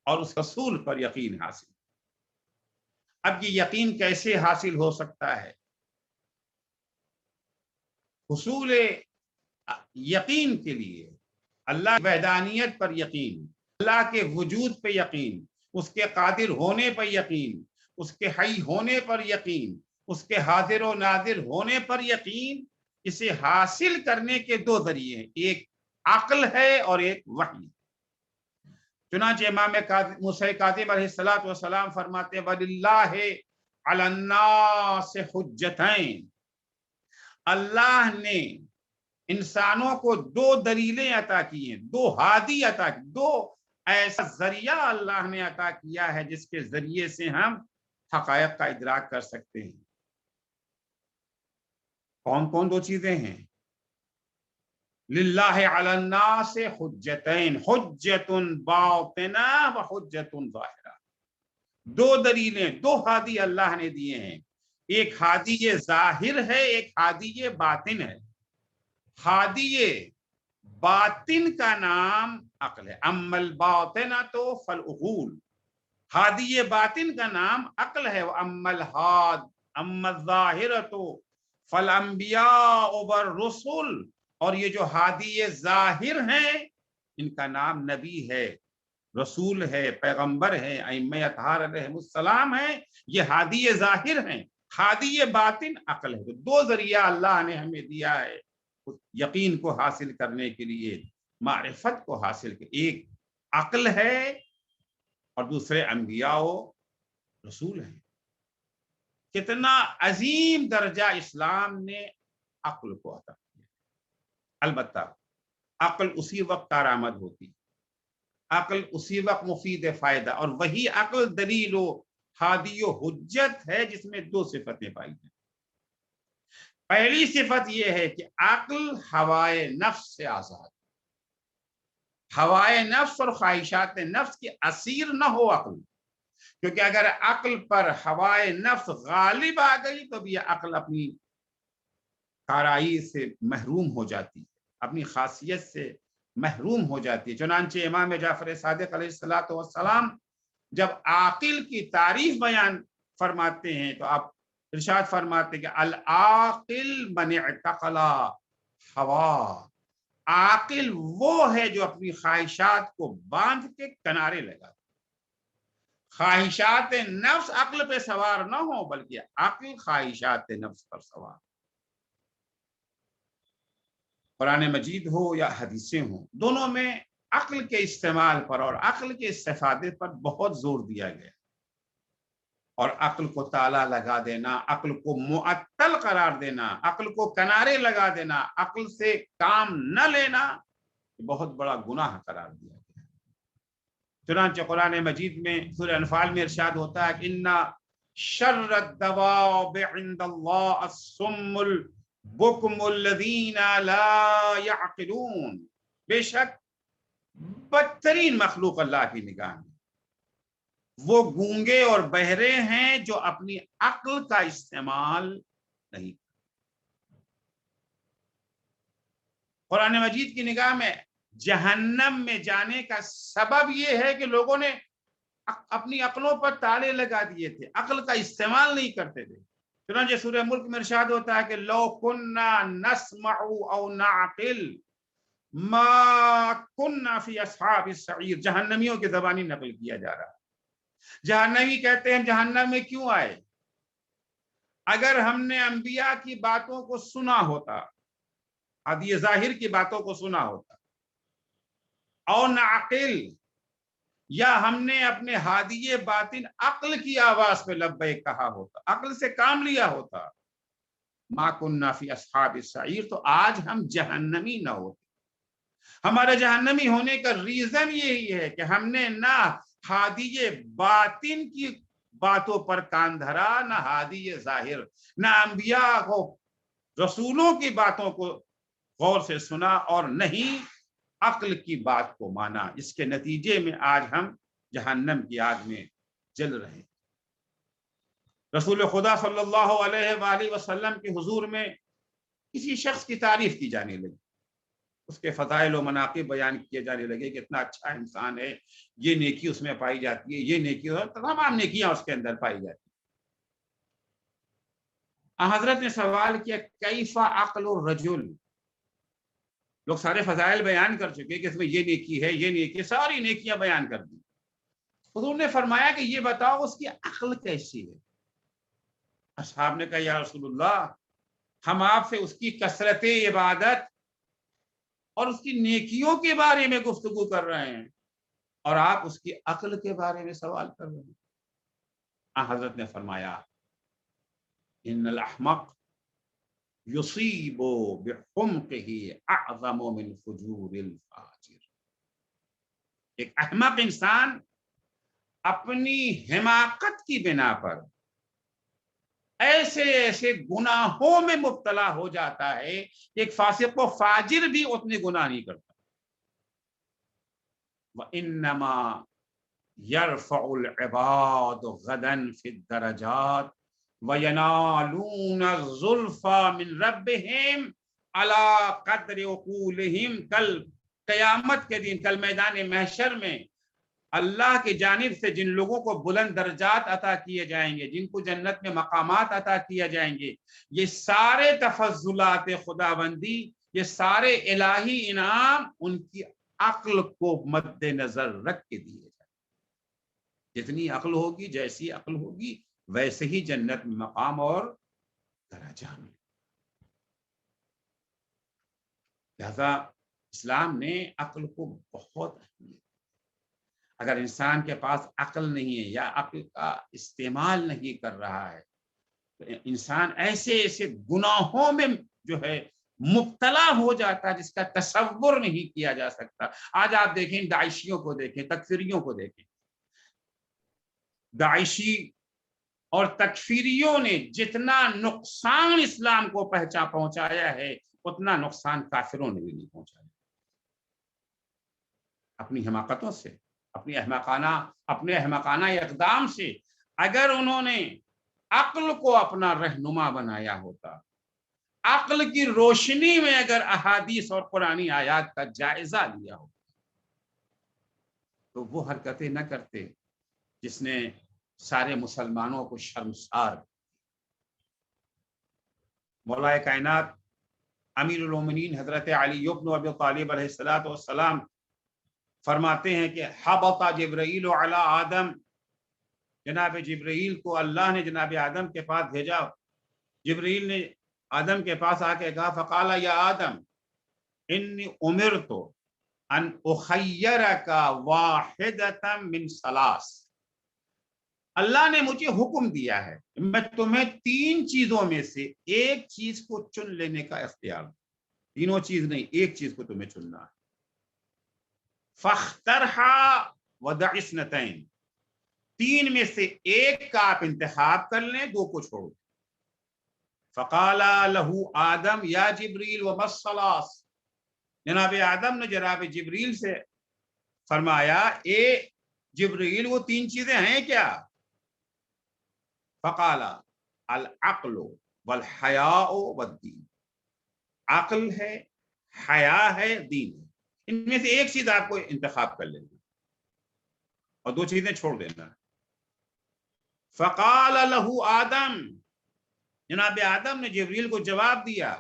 اور اس رسول پر یقین حاصل۔ اب یہ یقین کیسے حاصل ہو سکتا ہے؟ حصول یقین کے لیے اللہ کی وحدانیت پر یقین، اللہ کے وجود پہ یقین، اس کے قادر ہونے پر یقین، اس کے حی ہونے پر یقین، اس کے حاضر و ناظر ہونے پر یقین، اسے حاصل کرنے کے دو ذریعے ہیں، ایک عقل ہے اور ایک وحی۔ چنانچہ امام موسیٰ کاظم علیہ السلام فرماتے ہیں وَلِلَّهِ عَلَى النَّاسِ حُجَّتَيْن، اللہ نے انسانوں کو دو دلیلیں عطا کی ہیں، دو ہادی عطا کی، دو ایسا ذریعہ اللہ نے عطا کیا ہے جس کے ذریعے سے ہم حقائق کا ادراک کر سکتے ہیں۔ کون کون دو چیزیں ہیں؟ للہ علی الناس حجتین، حجت باطنہ و حجت ظاہرہ، دو دلیلیں، دو ہادی اللہ نے دیے ہیں، ایک ہادی ظاہر ہے، ایک ہادی باطن ہے۔ ہادی باطن کا نام عقل ہے، اما الباطنۃ فالعقول، ہادی باطن کا نام عقل ہے، واما الظاہرۃ فالانبیاء والرسل، اور یہ جو ہادی ظاہر ہیں ان کا نام نبی ہے، رسول ہے، پیغمبر ہے، ائمہ اطہار علیہم السلام ہیں، یہ ہادی ظاہر ہیں۔ ہادی باطن عقل ہے۔ تو دو ذریعہ اللہ نے ہمیں دیا ہے یقین کو حاصل کرنے کے لیے، معرفت کو حاصل کے، ایک عقل ہے اور دوسرے انبیاء و رسول ہیں۔ کتنا عظیم درجہ اسلام نے عقل کو عطا کیا۔ البتہ عقل اسی وقت کارآمد ہوتی، عقل اسی وقت مفید فائدہ، اور وہی عقل دلیل و ہادی و حجت ہے جس میں دو صفتیں پائی ہیں۔ پہلی صفت یہ ہے کہ عقل ہوائے نفس سے آزاد، ہوائے نفس اور خواہشات نفس کی اسیر نہ ہو عقل، کیونکہ اگر عقل پر ہوائے نفس غالب آ گئی تو بھی یہ عقل اپنی کارائی سے محروم ہو جاتی ہے، اپنی خاصیت سے محروم ہو جاتی ہے۔ چنانچہ امام جعفر صادق علیہ السلام جب عاقل کی تعریف بیان فرماتے ہیں تو آپ ارشاد فرماتے کہ العاقل من اعتقل ہوا، عاقل وہ ہے جو اپنی خواہشات کو باندھ کے کنارے لگا. خواہشات نفس عقل پہ سوار نہ ہو بلکہ عقل خواہشات نفس پر سوار. قرآن مجید ہو یا حدیثیں ہوں، دونوں میں عقل کے استعمال پر اور عقل کے استفادے پر بہت زور دیا گیا. اور عقل کو تالا لگا دینا، عقل کو معطل قرار دینا، عقل کو کنارے لگا دینا، عقل سے کام نہ لینا، بہت بڑا گناہ قرار دیا گیا. چنانچہ قرآن مجید میں سورہ انفال میں ارشاد ہوتا ہے کہ اِنَّ شَرَّ الدَّوَابِ عِندَ اللَّهِ الصُّمُّ الْبُكْمُ الَّذِينَ لَا يَعْقِلُونَ. بے شک بدترین مخلوق اللہ کی نگاہ میں وہ گونگے اور بہرے ہیں جو اپنی عقل کا استعمال نہیں. قرآن مجید کی نگاہ میں جہنم میں جانے کا سبب یہ ہے کہ لوگوں نے اپنی عقلوں پر تالے لگا دیے تھے، عقل کا استعمال نہیں کرتے تھے. چنانچہ سورہ ملک میں ارشاد ہوتا ہے کہ لو کننا نسمع او نعقل ما کننا فی اصحاب السعیر. جہنمیوں کی زبانی نقل کیا جا رہا ہے. جہنمی کہتے ہیں جہنم میں کیوں آئے؟ اگر ہم نے انبیاء کی باتوں کو سنا ہوتا، ہادی ظاہر کی باتوں کو سنا ہوتا، او نعقل، یا ہم نے اپنے ہادی باطن عقل کی آواز پہ لبیک کہا ہوتا، عقل سے کام لیا ہوتا، ما کننا فی اصحاب السعیر، تو آج ہم جہنمی نہ ہوتے. ہمارے جہنمی ہونے کا ریزن یہی ہے کہ ہم نے نہ ہادی باطن کی باتوں پر کان دھرا، نہ ہادی ظاہر، نہ انبیاء کو، رسولوں کی باتوں کو غور سے سنا، اور نہیں عقل کی بات کو مانا. اس کے نتیجے میں آج ہم جہنم کی آگ میں جل رہے ہیں. رسول خدا صلی اللہ علیہ وآلہ وسلم کے حضور میں کسی شخص کی تعریف کی جانے لگی، اس کے فضائل و مناقب بیان کیے جانے لگے کہ اتنا اچھا انسان ہے، یہ نیکی اس میں پائی جاتی ہے، یہ نیکی، اور تمام نیکیاں اس کے اندر پائی جاتی ہیں. حضرت نے سوال کیا کیف عقل الرجل. لوگ سارے فضائل بیان کر چکے کہ اس میں یہ نیکی ہے، یہ نیکی، ساری نیکیاں بیان کر دی. حضور نے فرمایا کہ یہ بتاؤ اس کی عقل کیسی ہے. اصحاب نے کہا یا رسول اللہ، ہم آپ سے اس کی کثرت عبادت اور اس کی نیکیوں کے بارے میں گفتگو کر رہے ہیں، اور آپ اس کی عقل کے بارے میں سوال کر رہے ہیں. حضرت نے فرمایا ان الاحمق یصیب بحمقه اعظم من فجور الفاجر. ایک احمق انسان اپنی حماقت کی بنا پر ایسے ایسے گناہوں میں مبتلا ہو جاتا ہے کہ ایک فاسق و فاجر بھی اتنے گناہ نہیں کرتا. وَإِنَّمَا يَرْفَعُ الْعِبَادُ غَدًا فِي الدَّرَجَاتِ وَيَنَالُونَ الزُّلْفَى مِنْ رَبِّهِمْ عَلَى قَدْرِ عُقُولِهِمْ. کل قیامت کے دن، کل میدان محشر میں اللہ کی جانب سے جن لوگوں کو بلند درجات عطا کیے جائیں گے، جن کو جنت میں مقامات عطا کیے جائیں گے، یہ سارے تفضلات خداوندی، یہ سارے الہی انعام ان کی عقل کو مد نظر رکھ کے دیے جائیں. جتنی عقل ہوگی، جیسی عقل ہوگی، ویسے ہی جنت میں مقام اور درجہ میں. لہذا اسلام نے عقل کو بہت اہمیت. اگر انسان کے پاس عقل نہیں ہے یا عقل کا استعمال نہیں کر رہا ہے تو انسان ایسے ایسے گناہوں میں جو ہے مبتلا ہو جاتا ہے جس کا تصور نہیں کیا جا سکتا. آج آپ دیکھیں داعشیوں کو دیکھیں، تکفیریوں کو دیکھیں. داعشی اور تکفیریوں نے جتنا نقصان اسلام کو پہنچایا ہے اتنا نقصان کافروں نے بھی نہیں پہنچایا. اپنی حماقتوں سے، اپنے احمقانہ اقدام سے اگر انہوں نے عقل کو اپنا رہنما بنایا ہوتا، عقل کی روشنی میں اگر احادیث اور قرآنی آیات کا جائزہ لیا ہوتا، تو وہ حرکتیں نہ کرتے جس نے سارے مسلمانوں کو شرمسار. مولا کائنات امیر المومنین حضرت علی بن ابی طالب علیہ الصلوۃ والسلام فرماتے ہیں کہ حبط جبرائیل علی آدم، جناب جبرائیل کو اللہ نے جناب آدم کے پاس بھیجا. جبرائیل نے آدم کے پاس آ کے کہا فقال یا آدم انی امرت ان اخیرک واحدۃ من ثلاث، اللہ نے مجھے حکم دیا ہے میں تمہیں 3 چیزوں میں سے ایک چیز کو چن لینے کا اختیار دوں. تینوں چیز نہیں، ایک چیز کو تمہیں چننا ہے. فاخترها ودع اثنتین، 3 میں سے ایک کا آپ انتخاب کر لیں، 2 کو چھوڑو. فقال له آدم یا جبریل وما الثلاث، جناب آدم نے جناب جبریل سے فرمایا اے جبریل وہ 3 چیزیں ہیں کیا؟ فقال العقل والحیاء والدین، عقل ہے، حیا ہے، دین ہے. ان میں سے ایک چیز آپ کو انتخاب کر لینا اور 2 چیزیں چھوڑ دینا. فقال له آدم، جناب آدم نے جبریل کو جواب دیا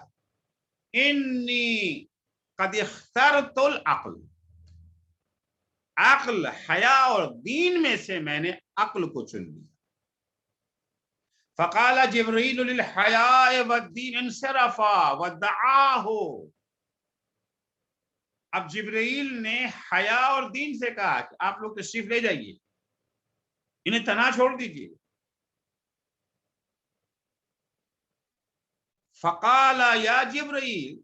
انی قد اخترت العقل، عقل، حیا اور دین میں سے میں نے عقل کو چن لیا. فقال جبریل للحیاء والدین انصرفا ودعاہ، اب جبریل نے حیا اور دین سے کہا کہ آپ لوگ تشریف لے جائیے، انہیں تنہا چھوڑ دیجیے. فقال یا جبریل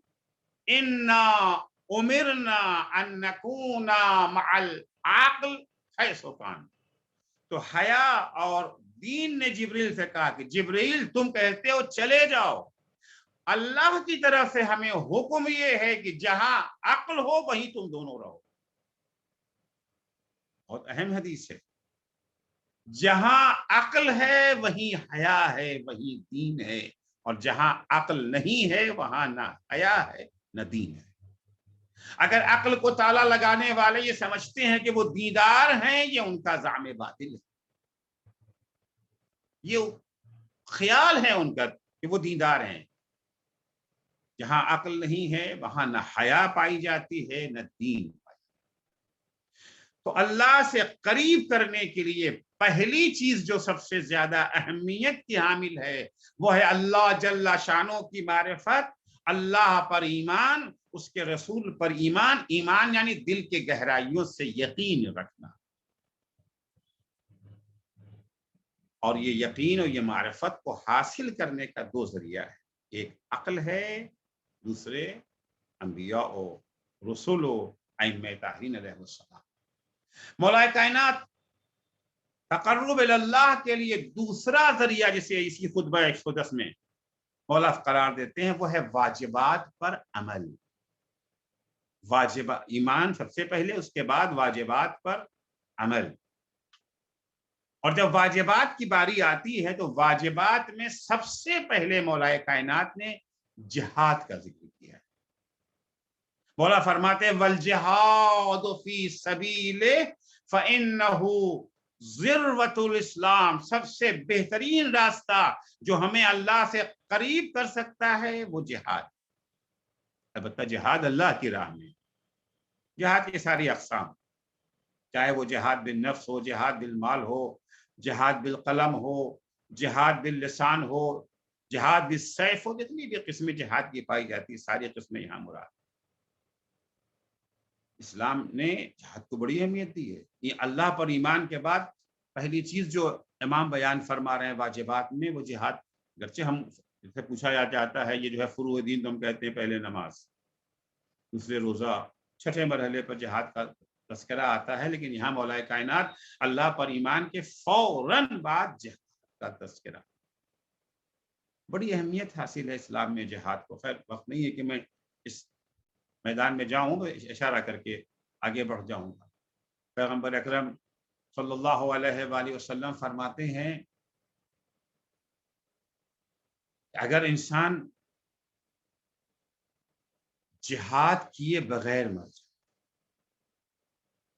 انا امرنا ان نکون مع العقل حیث کان، تو حیا اور دین نے جبریل سے کہا کہ جبریل تم کہتے ہو چلے جاؤ، اللہ کی طرف سے ہمیں حکم یہ ہے کہ جہاں عقل ہو وہیں تم دونوں رہو. بہت اہم حدیث ہے. جہاں عقل ہے وہیں حیا ہے، وہیں دین ہے، اور جہاں عقل نہیں ہے وہاں نہ حیا ہے نہ دین ہے. اگر عقل کو تالا لگانے والے یہ سمجھتے ہیں کہ وہ دیندار ہیں، یہ ان کا زعم باطل ہے. یہ خیال ہے ان کا کہ وہ دیندار ہیں. جہاں عقل نہیں ہے وہاں نہ حیا پائی جاتی ہے نہ دین پائی. تو اللہ سے قریب کرنے کے لیے پہلی چیز جو سب سے زیادہ اہمیت کی حامل ہے وہ ہے اللہ جل شانوں کی معرفت، اللہ پر ایمان، اس کے رسول پر ایمان. ایمان یعنی دل کے گہرائیوں سے یقین رکھنا، اور یہ یقین اور یہ معرفت کو حاصل کرنے کا 2 ذریعہ ہے. ایک عقل ہے، دوسرے انبیاء و رسول و ائمہ طاہرین علیہ السلام. مولا کائنات تقرب اللہ کے لیے دوسرا ذریعہ جسے اسی خطبہ 110 میں مولا قرار دیتے ہیں وہ ہے واجبات پر عمل. ایمان سب سے پہلے، اس کے بعد واجبات پر عمل. اور جب واجبات کی باری آتی ہے تو واجبات میں سب سے پہلے مولا کائنات نے جہاد کا ذکر کیا ہے. مولا فرماتے والجہاد فی سبیلہ فإنہ ذروۃ الاسلام، سب سے بہترین راستہ جو ہمیں اللہ سے قریب کر سکتا ہے وہ جہاد. البتہ جہاد اللہ کی راہ میں، جہاد کی ساری اقسام، چاہے وہ جہاد بالنفس ہو، جہاد بالمال ہو، جہاد بالقلم ہو، جہاد باللسان ہو، جہاد بالسیف ہو، جتنی بھی قسمیں جہاد کی پائی جاتی ساری قسمیں یہاں مراد. اسلام نے جہاد کو بڑی اہمیت دی ہے. یہ اللہ پر ایمان کے بعد پہلی چیز جو امام بیان فرما رہے ہیں واجبات میں وہ جہاد. گرچہ ہم سے پوچھا جاتا ہے یہ جو ہے فروع دین تو ہم کہتے ہیں پہلے نماز، دوسرے روزہ، چھٹے مرحلے پر جہاد کا تذکرہ آتا ہے، لیکن یہاں مولا کائنات اللہ پر ایمان کے فوراً بعد جہاد کا تذکرہ. بڑی اہمیت حاصل ہے اسلام میں جہاد کو. خیر وقت نہیں ہے کہ میں اس میدان میں جاؤں تو اشارہ کر کے آگے بڑھ جاؤں گا. پیغمبر اکرم صلی اللہ علیہ وآلہ وسلم فرماتے ہیں کہ اگر انسان جہاد کیے بغیر مر جائے،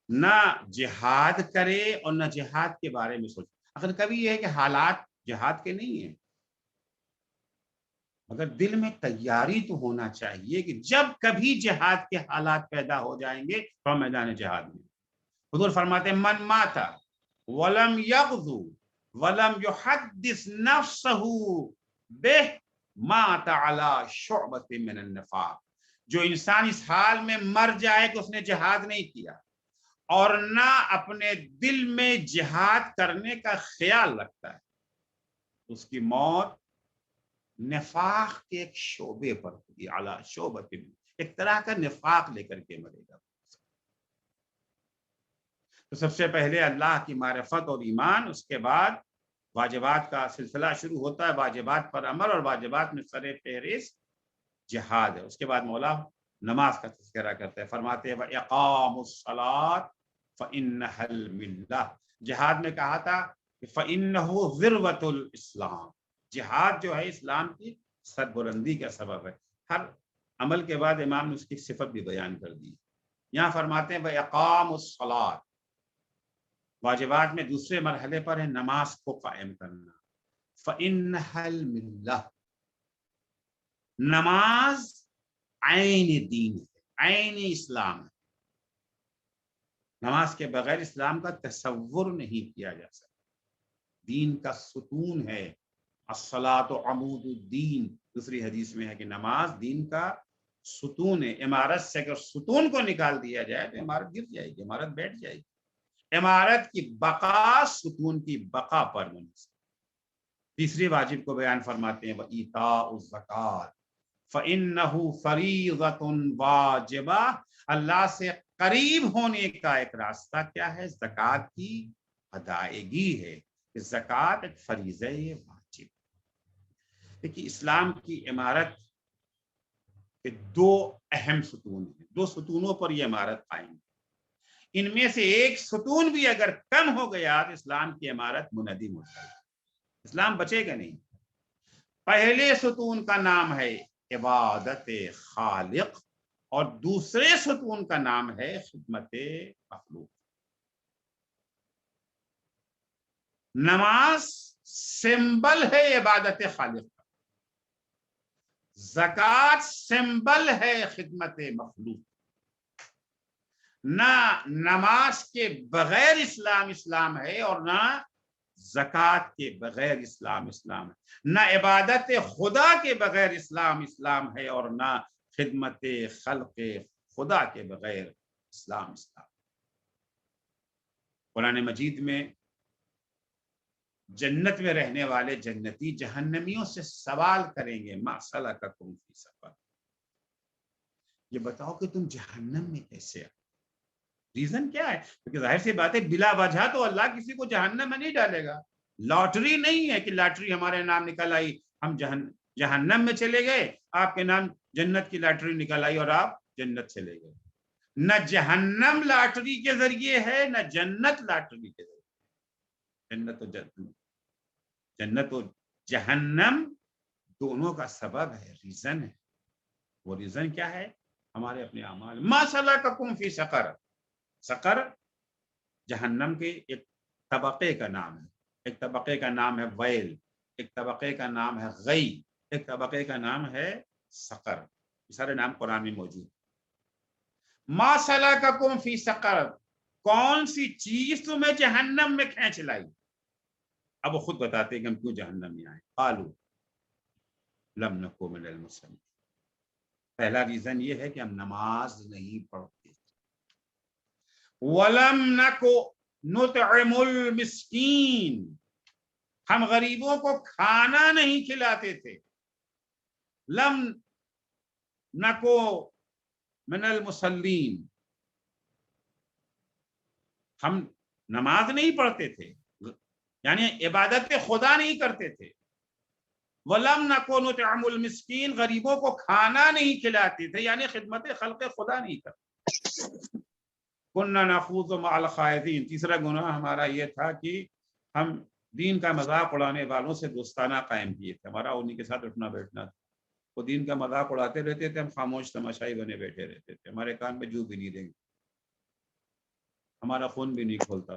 نہ جہاد کرے اور نہ جہاد کے بارے میں سوچے. اگر کبھی یہ ہے کہ حالات جہاد کے نہیں ہیں، مگر دل میں تیاری تو ہونا چاہیے کہ جب کبھی جہاد کے حالات پیدا ہو جائیں گے تو ہم میدان جہاد میں. حضور فرماتے ہیں من مات ولم یغزو ولم یحدث نفسہ بہ مات علی شعبۃ من النفاق. جو انسان اس حال میں مر جائے کہ اس نے جہاد نہیں کیا اور نہ اپنے دل میں جہاد کرنے کا خیال رکھتا ہے، اس کی موت نفاق کے ایک شعبے پر ہوگی، اعلیٰ شعبۃ، ایک طرح کا نفاق لے کر کے مرے گا. تو سب سے پہلے اللہ کی معرفت اور ایمان، اس کے بعد واجبات کا سلسلہ شروع ہوتا ہے، واجبات پر عمل، اور واجبات میں سر فہرست جہاد ہے. اس کے بعد مولا نماز کا تذکرہ کرتے ہیں، فرماتے ہیں وَإِقَامُ الصَّلَاةِ فَإِنَّهَا الْمِلَّةُ. جہاد میں کہا تھا کہ فَإِنَّهُ ذِرْوَةُ الْإِسْلَامِ. جہاد جو ہے اسلام کی سربلندی کا سبب ہے. ہر عمل کے بعد امام نے اس کی صفت بھی بیان کر دی. یہاں فرماتے ہیں وَإِقَامُ الصَّلَاةِ، واجبات میں دوسرے مرحلے پر ہے نماز کو قائم کرنا. فَإِنَّهَا الْمِلَّةُ، نماز عین دین ہے، عین اسلام ہے. نماز کے بغیر اسلام کا تصور نہیں کیا جا سکتا. دین کا ستون ہے. الصلاۃ عمود الدین، دوسری حدیث میں ہے کہ نماز دین کا ستون ہے. عمارت سے اگر ستون کو نکال دیا جائے تو عمارت گر جائے گی، عمارت بیٹھ جائے گی. عمارت کی بقا ستون کی بقا پر منحصر. تیسری واجب کو بیان فرماتے ہیں وَإِيتَاءُ الزَّکَاۃ فَإِنَّهُ فَرِیضَةٌ وَاجِبَةٌ. اللہ سے قریب ہونے کا ایک راستہ کیا ہے؟ زکوٰۃ کی ادائیگی ہے. زکوٰۃ ایک فریضہ واجب. دیکھیے اسلام کی عمارت کے دو اہم ستون ہیں، دو ستونوں پر یہ عمارت قائم ہے. ان میں سے ایک ستون بھی اگر کم ہو گیا تو اسلام کی عمارت منہدم ہو جائے گی، اسلام بچے گا نہیں. پہلے ستون کا نام ہے عبادت خالق اور دوسرے ستون کا نام ہے خدمت مخلوق. نماز سمبل ہے عبادت خالق کا، زکوٰۃ سمبل ہے خدمت مخلوق. نہ نماز کے بغیر اسلام اسلام ہے اور نہ زکوٰۃ کے بغیر اسلام اسلام ہے. نہ عبادت خدا کے بغیر اسلام اسلام ہے اور نہ خدمت خلق خدا کے بغیر اسلام اسلام. قرآن مجید میں جنت میں رہنے والے جنتی جہنمیوں سے سوال کریں گے ما سلککم فی سقر، یہ بتاؤ کہ تم جہنم میں کیسے آئے. ریزن کیا ہے؟ کیونکہ ظاہر سی بات ہے بلا وجہ تو اللہ کسی کو جہنم میں نہیں ڈالے گا. لاٹری نہیں ہے کہ لاٹری ہمارے نام نکل آئی ہم جہنم میں چلے گئے، آپ کے نام جنت کی لاٹری نکل آئی اور آپ جنت چلے گئے. نہ جہنم لاٹری کے ذریعے ہے نہ جنت لاٹری کے ذریعے. جنت و جہنم دونوں کا سبب ہے، ریزن ہے. وہ ریزن کیا ہے؟ ہمارے اپنے اعمال. ما سلککم فی سقر، سقر جہنم کے ایک طبقے کا نام ہے. ایک طبقے کا نام ہے ویل، ایک طبقے کا نام ہے غی، ایک طبقے کا نام ہے سقر. یہ سارے نام قرآن میں موجود. ما سلککم فی سقر، کون سی چیز تمہیں جہنم میں کھینچ لائی؟ اب وہ خود بتاتے ہیں کہ ہم کیوں جہنم میں آئے. قالوا لم نکو من المصلین. پہلا ریزن یہ ہے کہ ہم نماز نہیں پڑھتے. وَلَمْ نَكُ نُطْعِمُ الْمِسْكِينَ، ہم غریبوں کو کھانا نہیں کھلاتے تھے. لم نَكُ من المصلین، ہم نماز نہیں پڑھتے تھے یعنی عبادت خدا نہیں کرتے تھے. وَلَمْ نَكُ نُطْعِمُ الْمِسْكِينَ، غریبوں کو کھانا نہیں کھلاتے تھے یعنی خدمت خلق خدا نہیں کرتے. كُنَّا نَخُوضُ مَعَ الْخَائِضِينَ، تیسرا گناہ ہمارا یہ تھا کہ ہم دین کا مذاق اڑانے والوں سے دوستانہ قائم کیے تھے. ہمارا انہیں کے ساتھ اٹھنا بیٹھنا تھا. وہ دین کا مذاق اڑاتے رہتے تھے، ہم خاموش تماشائی بنے بیٹھے رہتے تھے. ہمارے کان میں جو بھی نہیں دیں گے، ہمارا خون بھی نہیں کھولتا.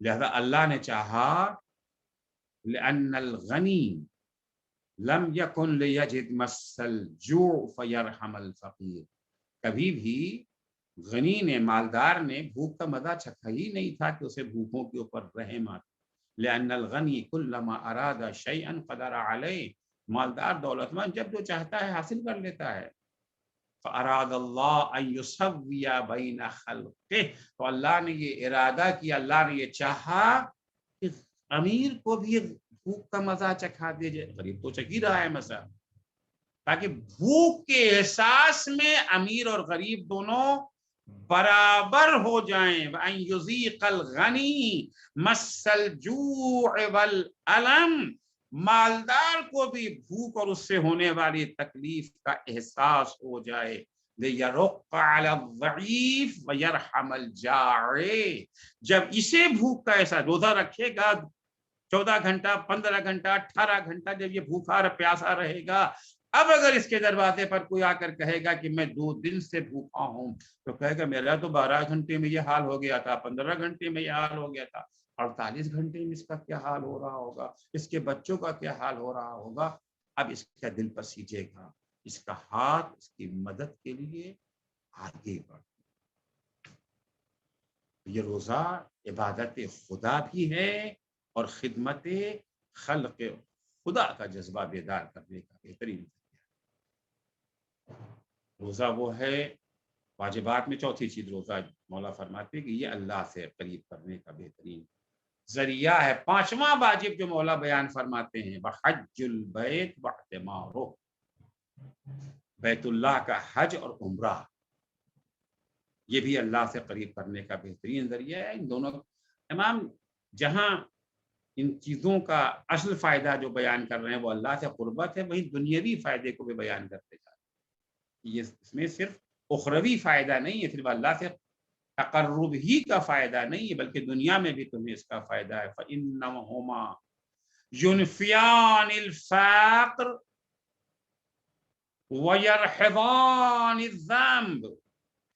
لہذا اللہ نے چاہا لأن الغنی لم یکن لیجد مس الجوع فیرحم الفقیر، کبھی بھی غنی نے، مالدار نے بھوک کا مزہ چکھا ہی نہیں تھا کہ اسے بھوکوں کے اوپر رحم آتا۔ لأن الغنی کلما اراد شیئا قدر علیہ، مالدار دولت مند جب جو چاہتا ہے حاصل کر لیتا ہے۔ فاراد اللہ ان یسوی بین خلقہ، تو اللہ نے یہ ارادہ کیا، اللہ نے یہ چاہا کہ امیر کو بھی بھوک کا مزہ چکھا دے جائے، غریب تو چکھ ہی رہا ہے مزہ، تاکہ بھوک کے احساس میں امیر اور غریب دونوں برابر ہو جائیں۔ وَأَن يُذِيقَ الْغَنِي مَسَّ الْجُوعِ وَالْأَلَمِ، مالدار کو بھی بھوک اور اس سے ہونے والی تکلیف کا احساس ہو جائے۔ لِيَرُقَّ عَلَى الضَّعِيفِ وَيَرْحَمَ الْجَائِعِ، جب اسے بھوک کا احساس، روزہ رکھے گا 14 گھنٹہ 15 گھنٹہ 18 گھنٹہ، جب یہ بھوکا اور پیاسا رہے گا، اب اگر اس کے دروازے پر کوئی آ کر کہے گا کہ میں 2 دن سے بھوکا ہوں، تو کہے گا میرا تو 12 گھنٹے میں یہ حال ہو گیا تھا، 15 گھنٹے میں یہ حال ہو گیا تھا، 48 گھنٹے میں اس کا کیا حال ہو رہا ہوگا، اس کے بچوں کا کیا حال ہو رہا ہوگا۔ اب اس کا دل پسیجے گا، اس کا ہاتھ اس کی مدد کے لیے آگے بڑھے۔ یہ روزہ عبادت خدا بھی ہے اور خدمت خلق خدا کا جذبہ بیدار کرنے کا بہترین ذریعہ۔ روزہ وہ ہے واجبات میں چوتھی چیز، روزہ مولا فرماتے کہ یہ اللہ سے قریب کرنے کا بہترین ذریعہ ہے۔ 5واں واجب جو مولا بیان فرماتے ہیں، وحج البیت واعتمارہ، بیت اللہ کا حج اور عمرہ، یہ بھی اللہ سے قریب کرنے کا بہترین ذریعہ ہے۔ ان دونوں تمام جہاں ان چیزوں کا اصل فائدہ جو بیان کر رہے ہیں وہ اللہ سے قربت ہے، وہیں دنیاوی فائدے کو بھی بیان کرتے جا رہے ہیں۔ یہ اس میں صرف اخروی فائدہ نہیں ہے، صرف اللہ سے تقرب ہی کا فائدہ نہیں ہے، بلکہ دنیا میں بھی تمہیں اس کا فائدہ ہے۔ فَإِنَّهُمَا يُنْفِيَانِ الْفَقْرَ وَيَرْحِضَانِ الذَّنْبَ،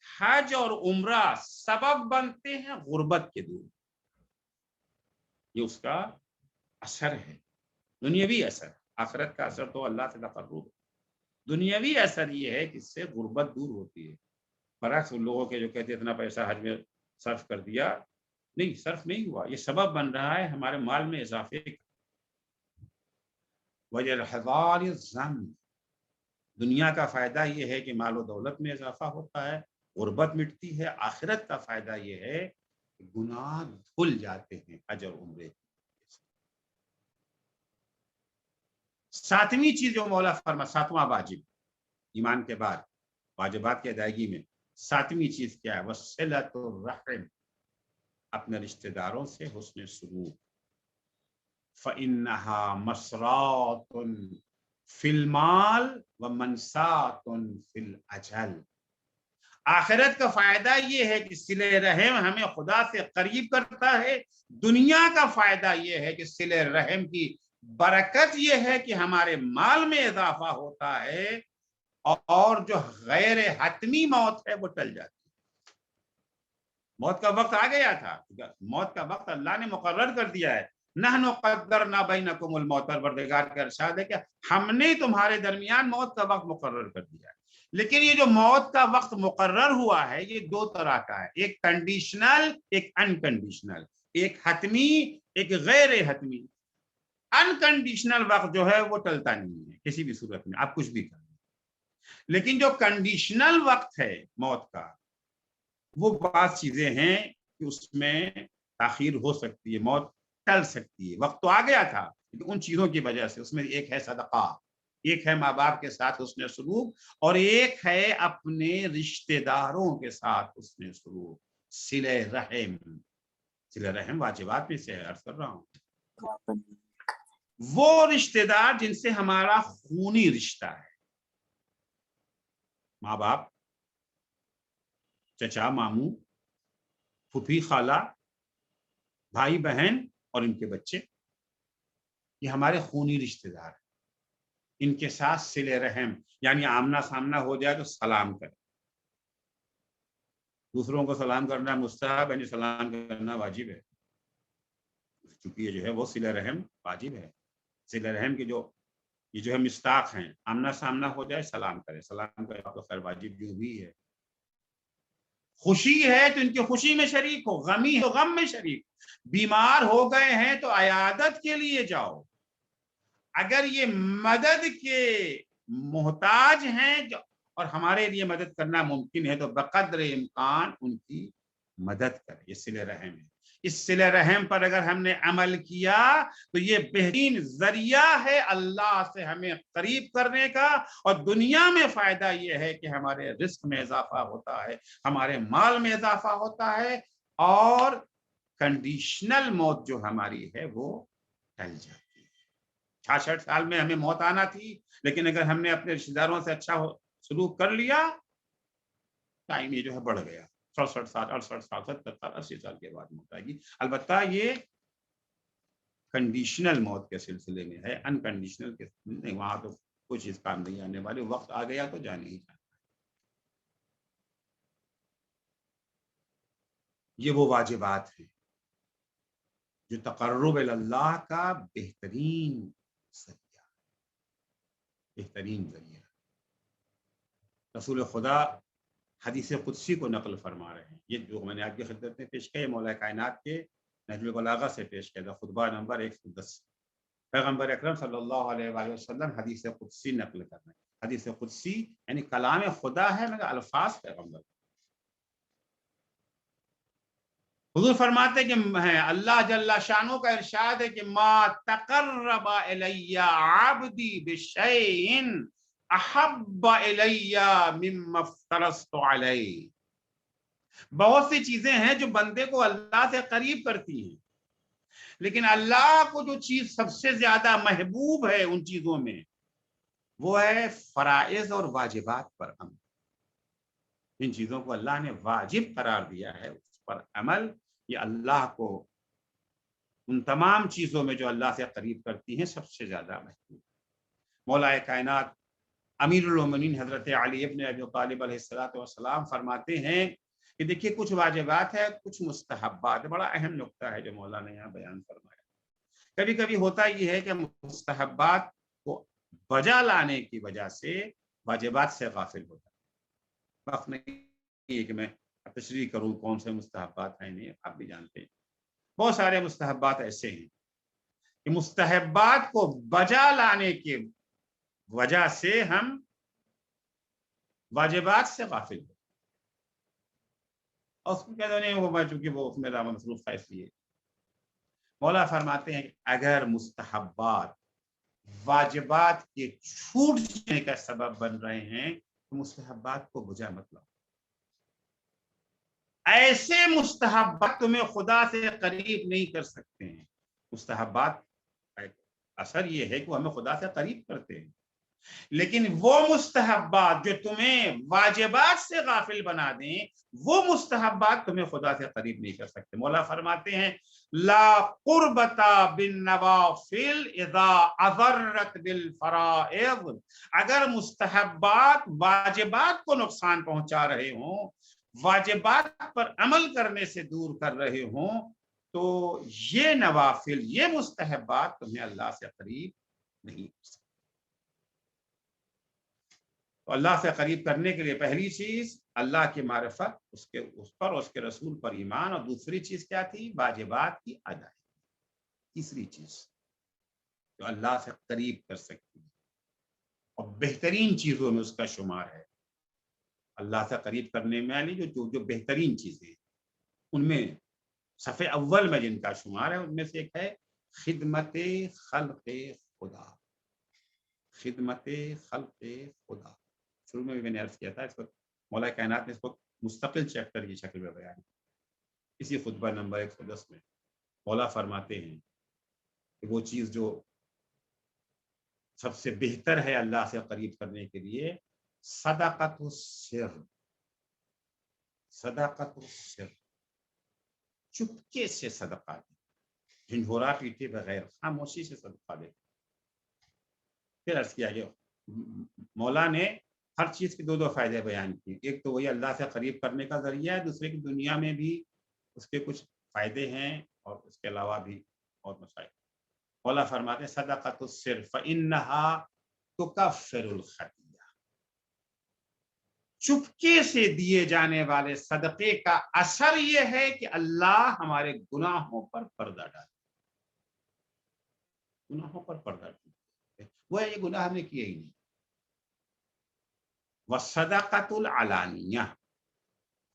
حج اور عمرہ سبب بنتے ہیں غربت کے دور، یہ اس کا اثر ہے، دنیاوی اثر۔ آخرت کا اثر تو اللہ سے تقرب، دنیاوی اثر یہ ہے کہ اس سے غربت دور ہوتی ہے۔ برعکس ان لوگوں کے جو کہتے اتنا پیسہ حج میں صرف کر دیا، نہیں، صرف نہیں ہوا، یہ سبب بن رہا ہے ہمارے مال میں اضافے کا۔ وَيَرْحِضَانِ الذَّنْبَ، دنیا کا فائدہ یہ ہے کہ مال و دولت میں اضافہ ہوتا ہے، غربت مٹتی ہے۔ آخرت کا فائدہ یہ ہے کہ گناہ دھل جاتے ہیں حج اور عمرے۔ 7ویں چیز جو مولا فرما، 7واں واجب ایمان کے بعد واجبات کی ادائیگی میں 7ویں چیز کیا ہے؟ وصلۃ الرحم، اپنے رشتہ داروں سے حسن سلوک۔ فإنها مسرات فی المال ومنسات فی الاجل، آخرت کا فائدہ یہ ہے کہ صلہ رحم ہمیں خدا سے قریب کرتا ہے، دنیا کا فائدہ یہ ہے کہ صلہ رحم کی برکت یہ ہے کہ ہمارے مال میں اضافہ ہوتا ہے، اور جو غیر حتمی موت ہے وہ ٹل جاتی ہے۔ موت کا وقت آ گیا تھا، موت کا وقت اللہ نے مقرر کر دیا ہے۔ نحن قدرنا بینکم الموت، پروردگار کا ارشاد ہے کہ ہم نے تمہارے درمیان موت کا وقت مقرر کر دیا ہے۔ لیکن یہ جو موت کا وقت مقرر ہوا ہے یہ 2 طرح کا ہے، ایک کنڈیشنل ایک انکنڈیشنل، ایک حتمی ایک غیر حتمی۔ انکنڈیشنل وقت جو ہے وہ ٹلتا نہیں ہے کسی بھی صورت میں، آپ کچھ بھی کریں، لیکن جو کنڈیشنل وقت ہے موت کا، وہ بعض چیزیں ہیں کہ اس میں تاخیر ہو سکتی ہے، موت ٹل سکتی ہے۔ وقت تو آ گیا تھا لیکن ان چیزوں کی وجہ سے، اس میں ایک ہے صدقہ، ایک ہے ماں باپ کے ساتھ حسن سلوک، اور ایک ہے اپنے رشتہ داروں کے ساتھ حسن سلوک، صلہ رحم۔ صلہ رحم واجبات میں سے عرض کر رہا ہوں، وہ رشتہ دار جن سے ہمارا خونی رشتہ ہے، ماں باپ، چچا ماموں، پھوپھی خالہ، بھائی بہن اور ان کے بچے، یہ ہمارے خونی رشتہ دار ہیں۔ ان کے ساتھ صلہ رحم، یعنی آمنا سامنا ہو جائے تو سلام کریں، دوسروں کو سلام کرنا مستحب ہے، سلام کرنا واجب ہے۔ چونکہ یہ جو ہے وہ صلہ رحم واجب ہے. صلہ رحم کے جو یہ جو ہے مستاق ہیں، آمنا سامنا ہو جائے سلام کرے، سلام کرے تو خیر واجب جو بھی ہے. خوشی ہے تو ان کی خوشی میں شریک ہو، غمی ہے تو غم میں شریک ہو. بیمار ہو گئے ہیں تو عیادت کے لیے جاؤ. اگر یہ مدد کے محتاج ہیں اور ہمارے لیے مدد کرنا ممکن ہے تو بقدر امکان ان کی مدد کریں. یہ صلہ رحم ہے. اس صلہ رحم پر اگر ہم نے عمل کیا تو یہ بہترین ذریعہ ہے اللہ سے ہمیں قریب کرنے کا، اور دنیا میں فائدہ یہ ہے کہ ہمارے رزق میں اضافہ ہوتا ہے، ہمارے مال میں اضافہ ہوتا ہے، اور کنڈیشنل موت جو ہماری ہے وہ ٹل جاتی ہے. 66 سال میں ہمیں موت آنا تھی، لیکن اگر ہم نے اپنے رشتہ داروں سے اچھا سلوک کر لیا، ٹائم یہ جو ہے بڑھ گیا. 67 سال 68 سال 70 سال 80 سال کے بعد موت آئے گی. البتہ یہ کنڈیشنل موت کے سلسلے میں ہے، انکنڈیشنل کے نہیں، وہاں تو کوئی چیز کام نہیں آنے والی، وقت آ گیا تو جانے ہی جانا. یہ وہ واجبات ہیں جو تقرب اللہ کا بہترین ذریعہ، بہترین ذریعہ. رسول خدا حدیث قدسی کو نقل فرما رہے ہیں. یہ جو میں نے آپ کی خدمت میں پیش کیا، مولا کائنات کے نہج البلاغہ سے پیش کیا تھا، خطبہ نمبر 110. پیغمبر اکرم صلی اللہ علیہ وآلہ وسلم حدیث قدسی نقل کر رہے ہیں. حدیث قدسی یعنی کلام خدا ہے مگر الفاظ پیغمبر. حضور فرماتے کہ اللہ جل شانہ کا ارشاد ہے کہ ما تقرب الی عبدی بشیء احب الی مما افترضت علیہ. بہت سی چیزیں ہیں جو بندے کو اللہ سے قریب کرتی ہیں، لیکن اللہ کو جو چیز سب سے زیادہ محبوب ہے ان چیزوں میں وہ ہے فرائض اور واجبات پر عمل. جن چیزوں کو اللہ نے واجب قرار دیا ہے اس پر عمل، یہ اللہ کو ان تمام چیزوں میں جو اللہ سے قریب کرتی ہیں سب سے زیادہ محبوب. مولا کائنات امیر المومنین حضرت علی ابن ابی طالب علیہ السلام فرماتے ہیں کہ دیکھیے کچھ واجبات ہے، کچھ مستحبات. بڑا اہم نقطہ ہے جو مولا نے یہاں بیان فرمایا. کبھی کبھی ہوتا یہ ہے کہ مستحبات کو بجا لانے کی وجہ سے واجبات سے غافل ہوتا ہے. وقت نہیں ہے کہ میں تشریح کروں کون سے مستحبات ہیں، نہیں، آپ بھی جانتے ہیں. بہت سارے مستحبات ایسے ہیں کہ مستحبات کو بجا لانے کی وجہ سے ہم واجبات سے غافل ہو، اور اس کو کہتے نہیں وہ چونکہ وہ میرا مصروف ہے اس لیے. مولا فرماتے ہیں کہ اگر مستحبات واجبات کے چھوٹ جانے کا سبب بن رہے ہیں تو مستحبات کو بجا مت لاؤ. ایسے مستحبات تمہیں خدا سے قریب نہیں کر سکتے ہیں. مستحبات اثر یہ ہے کہ وہ ہمیں خدا سے قریب کرتے ہیں، لیکن وہ مستحبات جو تمہیں واجبات سے غافل بنا دیں وہ مستحبات تمہیں خدا سے قریب نہیں کر سکتے. مولا فرماتے ہیں لا قربتا بالنوافل اذا اضرت بالفرائض. اگر مستحبات واجبات کو نقصان پہنچا رہے ہوں، واجبات پر عمل کرنے سے دور کر رہے ہوں، تو یہ نوافل، یہ مستحبات تمہیں اللہ سے قریب نہیں کر سکتے. تو اللہ سے قریب کرنے کے لیے پہلی چیز اللہ کی معرفت، اس پر اس کے رسول پر ایمان، اور دوسری چیز کیا تھی؟ واجبات کی ادائیگی. تیسری چیز جو اللہ سے قریب کر سکتی ہے اور بہترین چیزوں میں اس کا شمار ہے، اللہ سے قریب کرنے میں علی جو بہترین چیزیں ان میں صف اول میں جن کا شمار ہے ان میں سے ایک ہے خدمت خلق خدا. خدمت خلق خدا. شروع میں بھی میں نے عرض کیا تھا، اس وقت مولا کائنات نے اس کو مستقل چیپٹر کی شکل میں بیان کیا. اسی خطبہ نمبر 110 میں مولا فرماتے ہیں کہ وہ چیز جو سب سے بہتر ہے اللہ سے قریب کرنے کے لیے صدقۃ السر. صدقۃ السر، چپکے سے صدقہ دے، جھنجھوڑا پیٹے بغیر خاموشی سے صدقہ دے. پھر عرض کیا گیا مولا نے ہر چیز کے دو فائدے بیان کیے. ایک تو وہی اللہ سے قریب کرنے کا ذریعہ ہے، دوسرے کی دنیا میں بھی اس کے کچھ فائدے ہیں اور اس کے علاوہ بھی اور مسائل مولا فرماتے ہیں صدقۃ السر فإنہا تکفر الخطیہ، چپکے سے دیے جانے والے صدقے کا اثر یہ ہے کہ اللہ ہمارے گناہوں پر پردہ ڈالے، گناہوں پر پردہ ڈالے، وہ یہ گناہ ہم نے کیے ہی نہیں۔ والصدقۃ العلانیہ،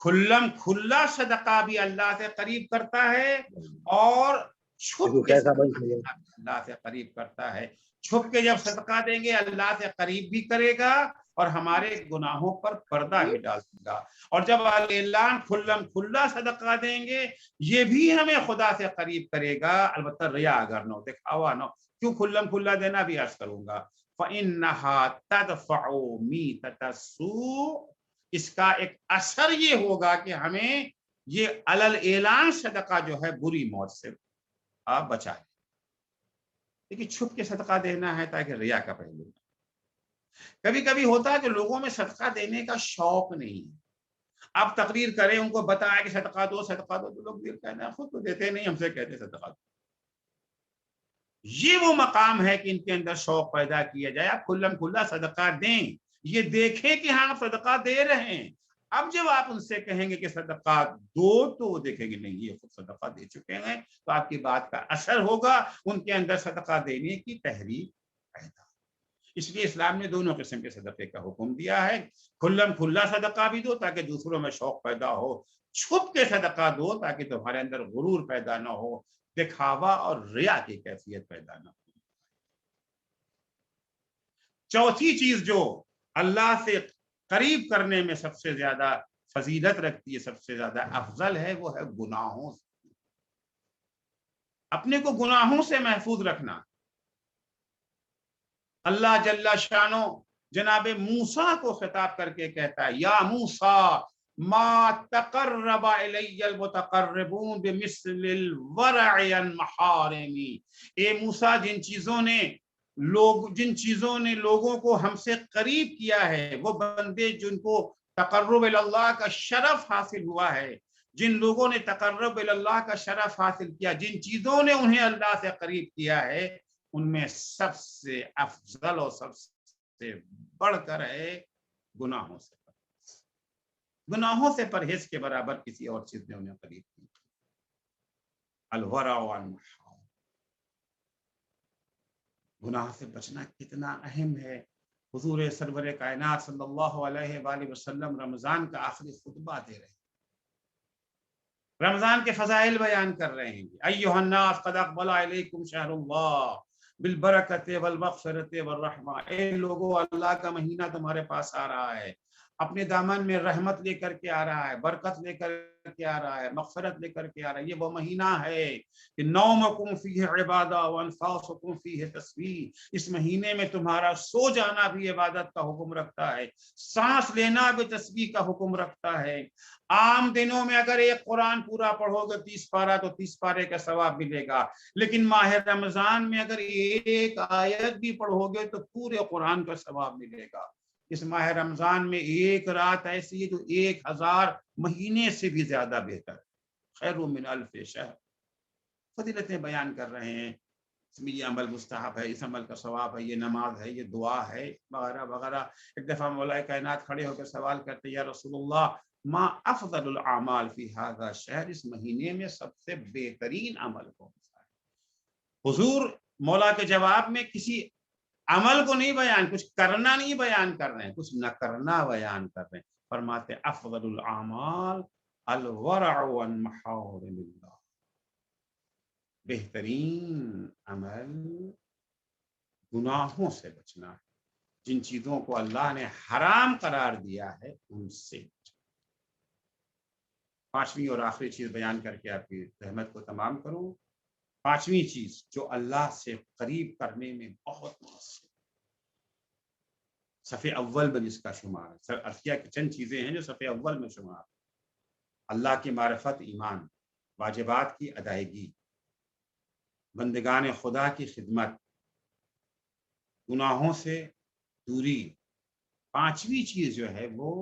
کھلم کھلا صدقہ بھی اللہ سے قریب کرتا ہے، اور چھپ کے صدقہ دینا بھی اللہ سے قریب کرتا ہے۔ چھپ کے جب صدقہ دیں گے اللہ سے قریب بھی کرے گا اور ہمارے گناہوں پر پردہ بھی ڈال دے گا، اور جب اعلان کھلم کھلا صدقہ دیں گے یہ بھی ہمیں خدا سے قریب کرے گا، البتہ ریا اگر نہ ہو، دکھاوا نہ ہو۔ کیوں کھلم کھلا دینا بھی عرض کروں گا۔ فَإِنَّهَا تَدْفَعُ مِيتَةَ السُّوءِ، اس کا ایک اثر یہ ہوگا کہ ہمیں یہ علل اعلان صدقہ جو ہے بری موت سے آپ بچائے۔ لیکن چھپ کے صدقہ دینا ہے تاکہ ریا کا پہلو۔ کبھی کبھی ہوتا ہے کہ لوگوں میں صدقہ دینے کا شوق نہیں ہے، آپ تقریر کریں ان کو بتائیں کہ صدقہ دو صدقہ دو، تو لوگ دل کہنا خود تو دیتے نہیں، ہم سے کہتے صدقہ دو۔ یہ وہ مقام ہے کہ ان کے اندر شوق پیدا کیا جائے، آپ کھلم کھلا صدقہ دیں، یہ دیکھیں کہ ہاں صدقہ دے رہے ہیں۔ اب جب آپ ان سے کہیں گے کہ صدقہ دو تو وہ دیکھیں گے نہیں یہ خود صدقہ دے چکے ہیں، تو آپ کی بات کا اثر ہوگا، ان کے اندر صدقہ دینے کی تحریک پیدا۔ اس لیے اسلام نے دونوں قسم کے صدقے کا حکم دیا ہے، کھلم کھلا صدقہ بھی دو تاکہ دوسروں میں شوق پیدا ہو، چھپ کے صدقہ دو تاکہ تمہارے اندر غرور پیدا نہ ہو، دکھاوا اور ریا کی کیفیت پیدا نہ ہو۔ چوتھی چیز جو اللہ سے قریب کرنے میں سب سے زیادہ فضیلت رکھتی ہے، سب سے زیادہ افضل ہے، وہ ہے گناہوں سے، اپنے کو گناہوں سے محفوظ رکھنا۔ اللہ جل شانو جناب موسیٰ کو خطاب کر کے کہتا ہے یا موسیٰ ما تقرب الی المتقربون بمثل الورع عن محارمی، اے موسیٰ جن چیزوں نے لوگوں کو ہم سے قریب کیا ہے، وہ بندے جن کو تقرب اللہ کا شرف حاصل ہوا ہے، جن لوگوں نے تقرب اللہ کا شرف حاصل کیا، جن چیزوں نے انہیں اللہ سے قریب کیا ہے، ان میں سب سے افضل اور سب سے بڑھ کر ہے گناہوں سے پرہیز۔ گناہوں سے پرہیز کے برابر کسی اور چیز نے انہیں قریب کی۔ الورع عن محارم، گناہ سے بچنا کتنا اہم ہے۔ حضور سرور کائنات صلی اللہ علیہ وآلہ وسلم رمضان کا آخری خطبہ دے رہے ہیں، رمضان کے فضائل بیان کر رہے ہیں۔ ایھا الناس قد اقبل الیکم شہر اللہ بالبرکۃ والمغفرۃ والرحمہ، اے لوگو اللہ کا مہینہ تمہارے پاس آ رہا ہے، اپنے دامن میں رحمت لے کر کے آ رہا ہے، برکت لے کر کے آ رہا ہے، مغفرت لے کر کے آ رہا ہے۔ یہ وہ مہینہ ہے کہ نومکم فیہ عبادہ وانفاسکم فیہ تسبیح، اس مہینے میں تمہارا سو جانا بھی عبادت کا حکم رکھتا ہے، سانس لینا بھی تسبیح کا حکم رکھتا ہے۔ عام دنوں میں اگر ایک قرآن پورا پڑھو گے 30 پارہ تو 30 پارے کا ثواب ملے گا، لیکن ماہ رمضان میں اگر ایک آیت بھی پڑھو گے تو پورے قرآن کا ثواب ملے گا۔ اس ماہ رمضان میں ایک رات ایسی ہے جو 1000 مہینے سے بھی زیادہ بہتر ہے، خیر من الف شہر۔ فضیلتیں بیان کر رہے ہیں، اس میں یہ عمل مستحب ہے، اس عمل کا ثواب ہے، یہ نماز ہے، یہ دعا ہے، وغیرہ وغیرہ۔ ایک دفعہ مولا کائنات کھڑے ہو کر سوال کرتے یا رسول اللہ ما افضل الاعمال فی ھذا الشہر، اس مہینے میں سب سے بہترین عمل کون سا ہے؟ حضور مولا کے جواب میں کسی عمل کو نہیں بیان، کچھ کرنا نہیں بیان کر رہے ہیں، کچھ نہ کرنا بیان کر رہے ہیں۔ فرماتے افضل الاعمال الورع عن محارم اللہ، بہترین عمل گناہوں سے بچنا ہے، جن چیزوں کو اللہ نے حرام قرار دیا ہے ان سے بچنا۔ پانچویں اور آخری چیز بیان کر کے آپ کی رحمت کو تمام کروں۔ پانچویں چیز جو اللہ سے قریب کرنے میں بہت مؤثر، صفحے اول میں جس کا شمار ہے، سر عرفیہ کی چند چیزیں ہیں جو صفحے اول میں شمار، اللہ کی معرفت، ایمان، واجبات کی ادائیگی، بندگان خدا کی خدمت، گناہوں سے دوری۔ پانچویں چیز جو ہے وہ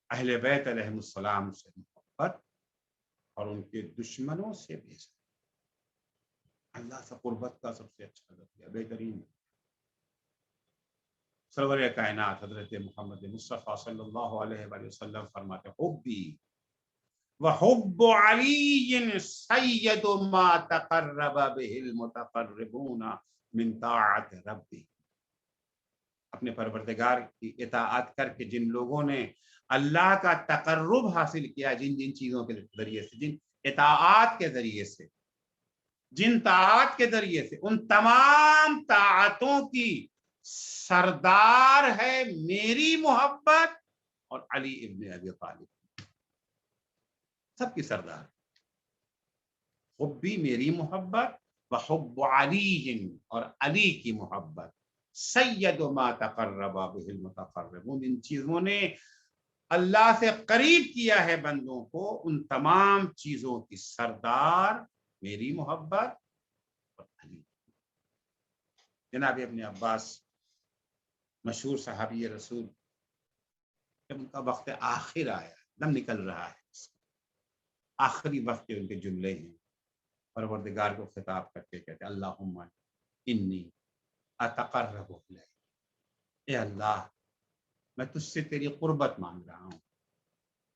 اہل بیت علیہ السلام سے محبت اور ان کے دشمنوں سے بیزاری۔ اللہ سے قربت کا سب سے اچھا ذریعہ، بہترین سرور کائنات حضرت محمد مصطفیٰ صلی اللہ علیہ وآلہ وسلم فرماتے حبی وحب علی سید ما تقرب به المتقربون من طاعت ربی، اپنے پروردگار کی اطاعت کر کے جن لوگوں نے اللہ کا تقرب حاصل کیا، جن جن چیزوں کے ذریعے سے، جن اطاعات کے ذریعے سے، جن طاعات کے ذریعے سے، ان تمام طاعتوں کی سردار ہے میری محبت اور علی ابن ابی طالب، سب کی سردار، حبی میری محبت، وحب علی اور علی کی محبت، سید ما تقرب به المتقربون، ان چیزوں نے اللہ سے قریب کیا ہے بندوں کو، ان تمام چیزوں کی سردار میری محبت اور علی۔ جناب ابن عباس مشہور صحابی رسول، جب ان کا وقت آخر آیا، دم نکل رہا ہے، آخری وقت کے ان کے جملے ہیں، پروردگار کو خطاب کر کے کہتے اللہم انی اتقرب الیک، اے اللہ میں تجھ سے تیری قربت مانگ رہا ہوں،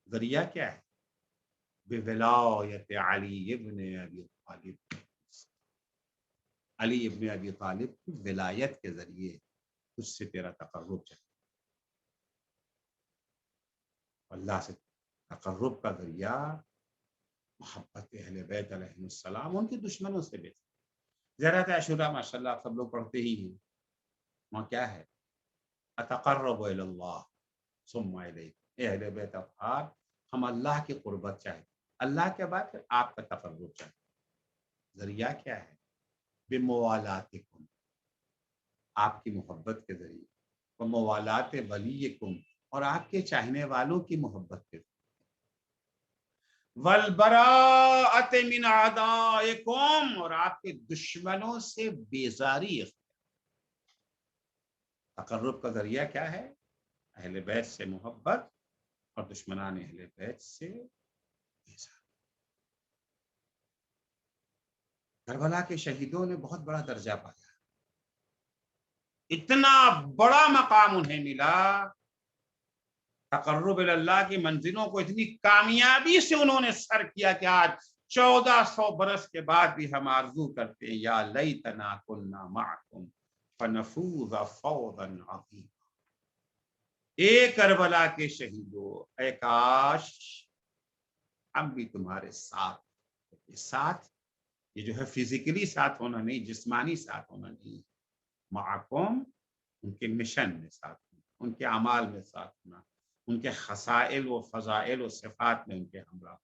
ذریعہ کیا ہے؟ بولایت علی ابن ابی طالب، علی ابن ابی طالب کی ولایت کے ذریعے تجھ سے تیرا تقرب چاہیے۔ اللہ سے تقرب کا ذریعہ محبت اہل بیت علیہ السلام، ان کے دشمنوں سے بھی۔ زیارت عاشوراء ماشاءاللہ آپ سب لوگ پڑھتے ہی ہیں، وہاں کیا ہے؟ اتقرب الی اللہ ثم الیک، اے اہل بیت اطہار ہم اللہ کی قربت چاہتے، اللہ کے بعد پھر آپ کا تقرب چاہتے، ذریعہ کیا ہے؟ بموالاتکم، آپ کی محبت کے ذریعے، وموالات ولیکم، اور آپ کے چاہنے والوں کی محبت کے ذریعے، والبراءۃ من اعدائکم، اور آپ کے دشمنوں سے بیزاری۔ تقرب کا ذریعہ کیا ہے؟ اہل بیت سے محبت اور دشمنان اہل بیت سے بیزاری۔ کربلا کے شہیدوں نے بہت بڑا درجہ پایا، اتنا بڑا مقام انہیں ملا، تقرب اللہ کی منزلوں کو اتنی کامیابی سے انہوں نے سر کیا کہ آج 1400 برس کے بعد بھی ہم آرزو کرتے ہیں یا لیتنا کنا معکم فنفوز فوزا عظیما، اے کربلا کے شہیدوں، اے کاش ہم بھی تمہارے ساتھ، یہ جو ہے فزیکلی ساتھ ہونا نہیں، جسمانی ساتھ ہونا نہیں، معکم ان کے مشن میں ساتھ ہونا، ان کے اعمال میں ساتھ ہونا، ان کے خصائل و فضائل و صفات میں ان کے ہمراہ،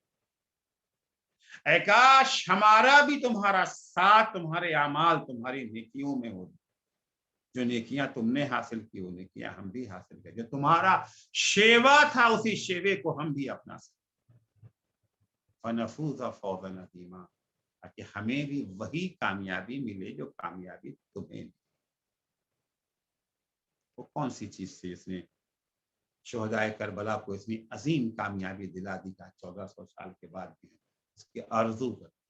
اے کاش ہمارا بھی تمہارا ساتھ، تمہارے اعمال تمہاری نیکیوں میں ہو، جو نیکیاں تم نے حاصل کی وہ نیکیاں ہم بھی حاصل کریں، جو تمہارا شیوا تھا اسی شیوے کو ہم بھی اپنا سکیں، فنفوز فوزا عظیما، تاکہ ہمیں بھی وہی کامیابی ملے جو کامیابی تمہیں ملے۔ وہ کون سی چیز تھی اس نے شہدائے کربلا کو اتنی عظیم کامیابی دلا دی کہ 1400 سال کے بعد بھی اس کی آرزو کرتے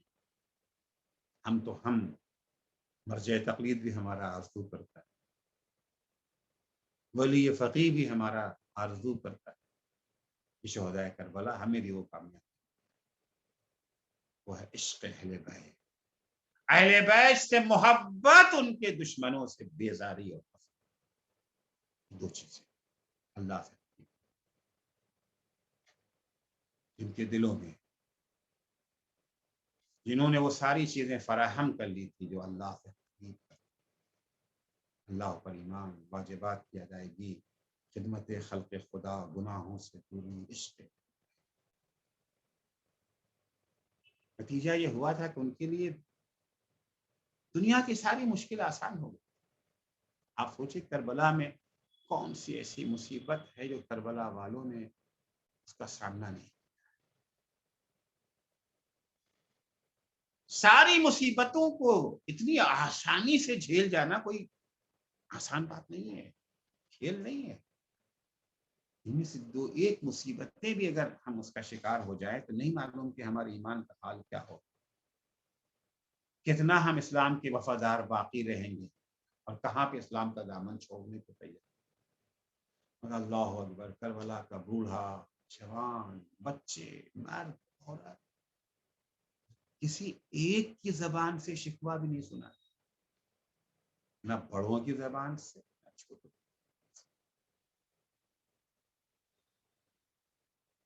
ہیں۔ ہم مرجع تقلید بھی ہمارا آرزو کرتا ہے، ولی فقیہ بھی ہمارا آرزو کرتا ہے کہ شہدائے کربلا ہمیں بھی وہ کامیابی، وہ ہے عشق اہل بیت، اہل بیت سے محبت، ان کے دشمنوں سے بیزاری اور پسند، دو چیزیں اللہ سے جن کے دلوں میں، جنہوں نے وہ ساری چیزیں فراہم کر لی تھی جو اللہ سے تقریب کرتی، اللہ پر ایمان، واجبات کی ادائیگی، خدمت خلق خدا، گناہوں سے دوری، عشق۔ نتیجہ یہ ہوا تھا کہ ان کے لیے دنیا کی ساری مشکل آسان ہو گئی۔ آپ سوچیں کربلا میں کون سی ایسی مصیبت ہے جو کربلا والوں نے اس کا سامنا نہیں، ساری مصیبتوں کو اتنی آسانی سے جھیل جانا کوئی آسان بات نہیں ہے، کھیل نہیں ہے۔ ان میں سے ایک مصیبتیں بھی اگر ہم اس کا شکار ہو جائے تو نہیں معلوم کہ ہمارے ایمان کا حال کیا ہو۔ کتنا ہم اسلام کے وفادار باقی رہیں گے اور کہاں پہ اسلام کا دامن چھوڑنے کو تیار۔ اللہ اکبر، کربلا کا بوڑھا، جوان، بچے، مرد، عورت، کسی ایک کی زبان سے شکوہ بھی نہیں سنا، نہ بڑوں کی زبان سے نہ چھوٹوں۔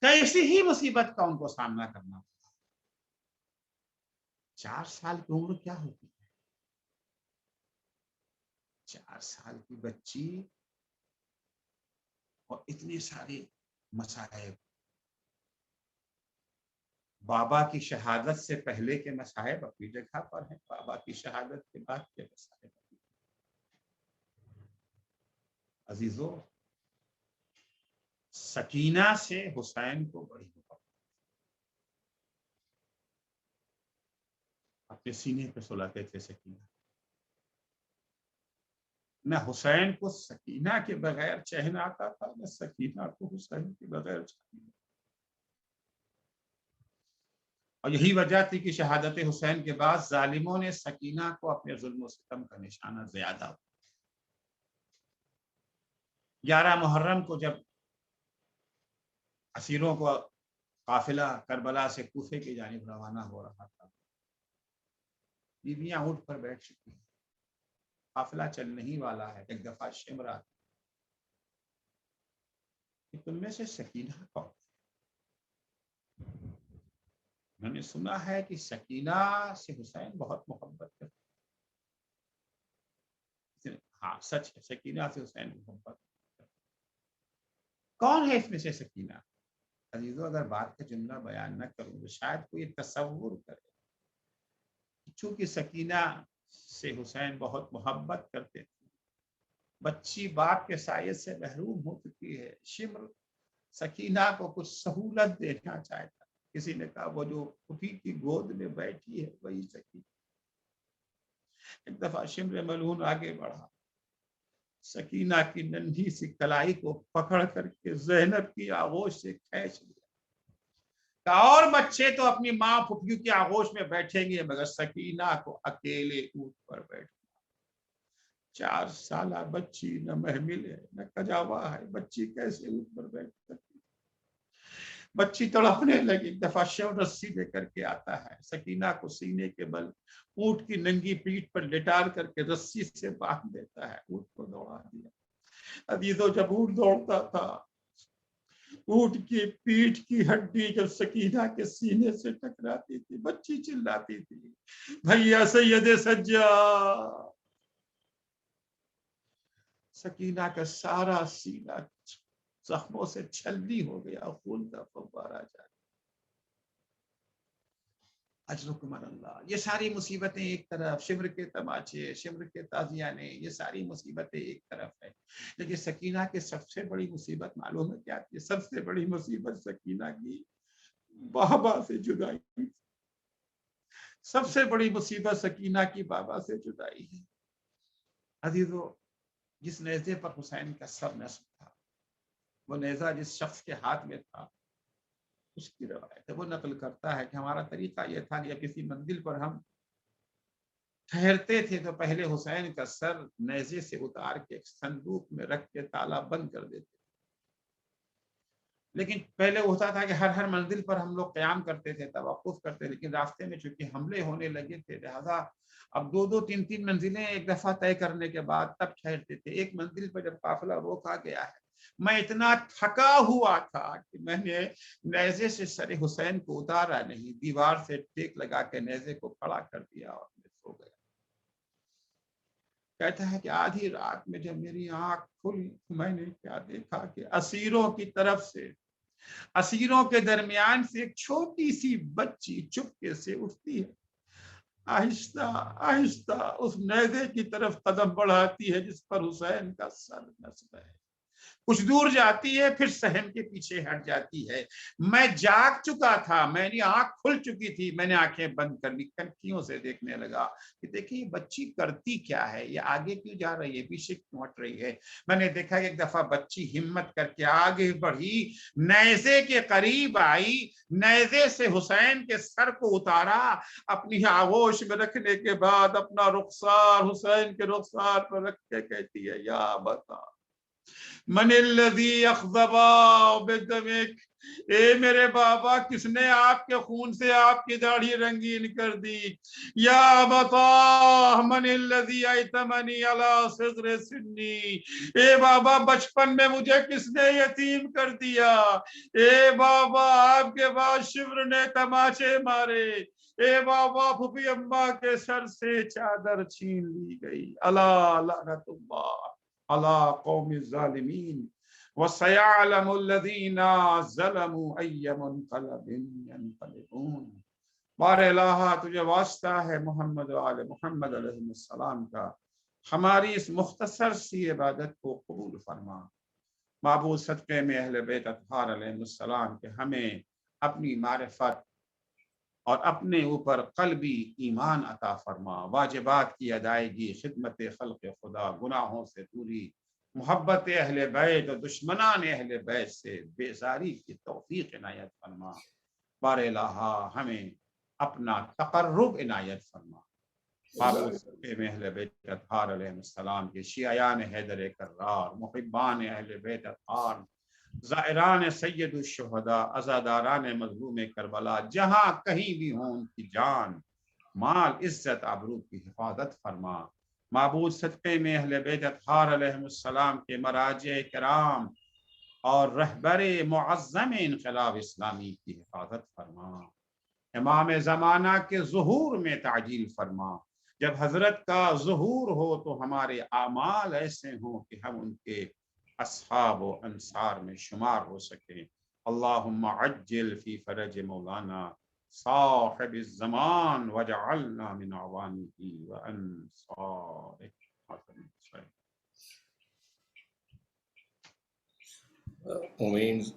کیسی ہی مصیبت کا ان کو سامنا کرنا پڑا۔ 4 سال کی عمر کیا ہوتی ہے؟ 4 سال کی بچی اور اتنے سارے مصائب، بابا کی شہادت سے پہلے کے مصائب اپنی جگہ پر ہیں، بابا کی شہادت کے بعد کے مصائب۔ عزیزو، سکینہ سے حسین کو بڑی محبت، اپنے سینے پہ سلاتے تھے سکینہ۔ نہ حسین کو سکینہ کے بغیر چین آتا تھا، نہ سکینہ کو حسین کے بغیر چین۔ اور یہی وجہ تھی کہ شہادت حسین کے بعد ظالموں نے سکینہ کو اپنے ظلم و ستم کا نشانہ زیادہ۔ 11 محرم کو جب اسیروں کو قافلہ کربلا سے کوفے کی جانب روانہ ہو رہا تھا، بیویاں اونٹ پر بیٹھ چکی ہیں، قافلہ چلنے ہی والا ہے۔ ایک دفعہ شمر آتی کہ تم میں سے سکینہ کون؟ میں نے سنا ہے کہ سکینہ سے حسین بہت محبت کرتے۔ ہاں سچ ہے، سکینہ سے حسین محبت کرتے۔ کون ہے اس میں سے سکینہ؟ عزیزو، اگر بات کا جملہ بیان نہ کروں تو شاید کوئی تصور کرے۔ چونکہ سکینہ سے حسین بہت محبت کرتے تھے، بچی باپ کے سائے سے محروم ہو چکی ہے، شمر سکینہ کو کچھ سہولت دینا چاہتا۔ کسی نے کہا وہ جو پھوپھی کی گود میں بیٹھی ہے وہی سکینہ۔ ایک دفعہ شمر ملعون آگے بڑھا، سکینہ کی ننھی سی کلائی کو پکڑ کر کے زینب کی آغوش سے کھینچ لیا۔ اور بچے تو اپنی ماں پھوپھیوں کی آغوش میں بیٹھیں گے، مگر سکینہ کو اکیلے اونٹ پر بیٹھنا۔ 4 سالہ بچی، نہ محمل ہے نہ کجاوا ہے، بچی کیسے اونٹ پر بیٹھ سکتی؟ بچی تڑپنے لگی۔ ایک دفعہ شمر رسی لے کر کے آتا ہے، سکینہ کو سینے کے بل اونٹ کی ننگی پیٹھ پر لٹار کر کے رسی سے باندھ دیتا ہے، اونٹ کو دوڑا دیا۔ عزیزو، جب اونٹ دوڑتا تھا، اونٹ کی پیٹھ کی ہڈی جب سکینہ کے سینے سے ٹکراتی تھی، بچی چلاتی تھی، بھیا سید سجاد۔ سکینہ کا سارا سینہ زخموں سے چھلنی ہو گیا، خون کا فوارہ جاری۔ اجرکم اللہ۔ یہ ساری مصیبتیں ایک طرف، شمر کے تماچے، شمر کے تازیانے، یہ ساری مصیبتیں ایک طرف ہے، لیکن سکینہ کی سب سے بڑی مصیبت معلوم ہے کیا تھی؟ سب سے بڑی مصیبت سکینہ کی بابا سے جدائی۔ سب سے بڑی مصیبت سکینہ کی بابا سے جدائی ہے۔ عزیزو، جس نیزے پر حسین کا سر نصب تھا، وہ نیزہ جس شخص کے ہاتھ میں تھا، اس کی روایت ہے، وہ نقل کرتا ہے کہ ہمارا طریقہ یہ تھا کہ کسی منزل پر ہم ٹھہرتے تھے تو پہلے حسین کا سر نیزے سے اتار کے ایک صندوق میں رکھ کے تالا بند کر دیتے۔ لیکن پہلے ہوتا تھا کہ ہر منزل پر ہم لوگ قیام کرتے تھے، توقف کرتے، لیکن راستے میں چونکہ حملے ہونے لگے تھے، لہذا اب 2 3 منزلیں ایک دفعہ طے کرنے کے بعد تب ٹھہرتے تھے۔ ایک منزل پر جب قافلہ روکا گیا ہے، میں اتنا تھکا ہوا تھا کہ میں نے نیزے سے سر حسین کو اتارا نہیں، دیوار سے ٹیک لگا کے نیزے کو کھڑا کر دیا اور میں سو گیا۔ کہتا ہے کہ آدھی رات میں جب میری آنکھ کھلی، میں نے کیا دیکھا کہ اسیروں کی طرف سے، اسیروں کے درمیان سے ایک چھوٹی سی بچی چپکے سے اٹھتی ہے، آہستہ آہستہ اس نیزے کی طرف قدم بڑھاتی ہے جس پر حسین کا سر نصب ہے۔ کچھ دور جاتی ہے پھر صحن کے پیچھے ہٹ جاتی ہے۔ میں جاگ چکا تھا، میری آنکھ کھل چکی تھی، میں نے آنکھیں بند کر لی، کنکھیوں سے دیکھنے لگا کہ دیکھیں یہ بچی کرتی کیا ہے، یہ آگے کیوں جا رہی ہے، پیچھے کیوں ہٹ رہی ہے۔ میں نے دیکھا کہ ایک دفعہ بچی ہمت کر کے آگے بڑھی، نیزے کے قریب آئی، نیزے سے حسین کے سر کو اتارا، اپنی آغوش میں رکھنے کے بعد اپنا رخسار حسین کے رخسار پر رکھ کے کہتی ہے یا بتا من الذی اخضبا بدمک، اے میرے بابا کس نے آپ کے خون سے آپ کی داڑھی رنگین کر دی، یا بتا من الذی ایتمنی علی صغر سنی، اے بابا بچپن میں مجھے کس نے یتیم کر دیا، اے بابا آپ کے بعد شبر نے تماچے مارے، اے بابا پھوپھی اماں کے سر سے چادر چھین لی گئی، الا لعنت اللہ علی قوم الظالمین وسیعلم الذین ظلموا ای منقلب ینقلبون۔ بار الہ تجھے واسطہ ہے محمد و آل محمد علیہ السلام کا، ہماری اس مختصر سی عبادت کو قبول فرما۔ معبود صدقے میں اہل بیت اطہار علیہ السلام کے ہمیں اپنی معرفت اور اپنے اوپر قلبی ایمان عطا فرما، واجبات کی ادائیگی، خدمت خلق خدا، گناہوں سے دوری، محبت اہل بیت اور دشمنان اہل بیت سے بیزاری کی توفیق عنایت فرما۔ بار الہ ہمیں اپنا تقرب عنایت فرما۔ معبود صدقے میں اہل بیت اطہار علیہ السلام کے شیعیان حیدر کرار، محبان اہل بیت اطہار، زائران سید الشہداء، عزاداران مظلوم کربلا، جہاں کہیں بھی ہوں ان کی جان مال عزت آبرو کی حفاظت فرما۔ معبود صدقے میں اہل بیت اطہار علیہ السلام کے مراجع کرام اور رہبر معظم انقلاب اسلامی کی حفاظت فرما۔ امام زمانہ کے ظہور میں تعجیل فرما، جب حضرت کا ظہور ہو تو ہمارے اعمال ایسے ہوں کہ ہم ان کے اصحاب و انصار میں شمار ہو سکیں۔ اللہم عجل فی فرج مولانا صاحب الزمان وجعلنا من عوانہ وانصارہ۔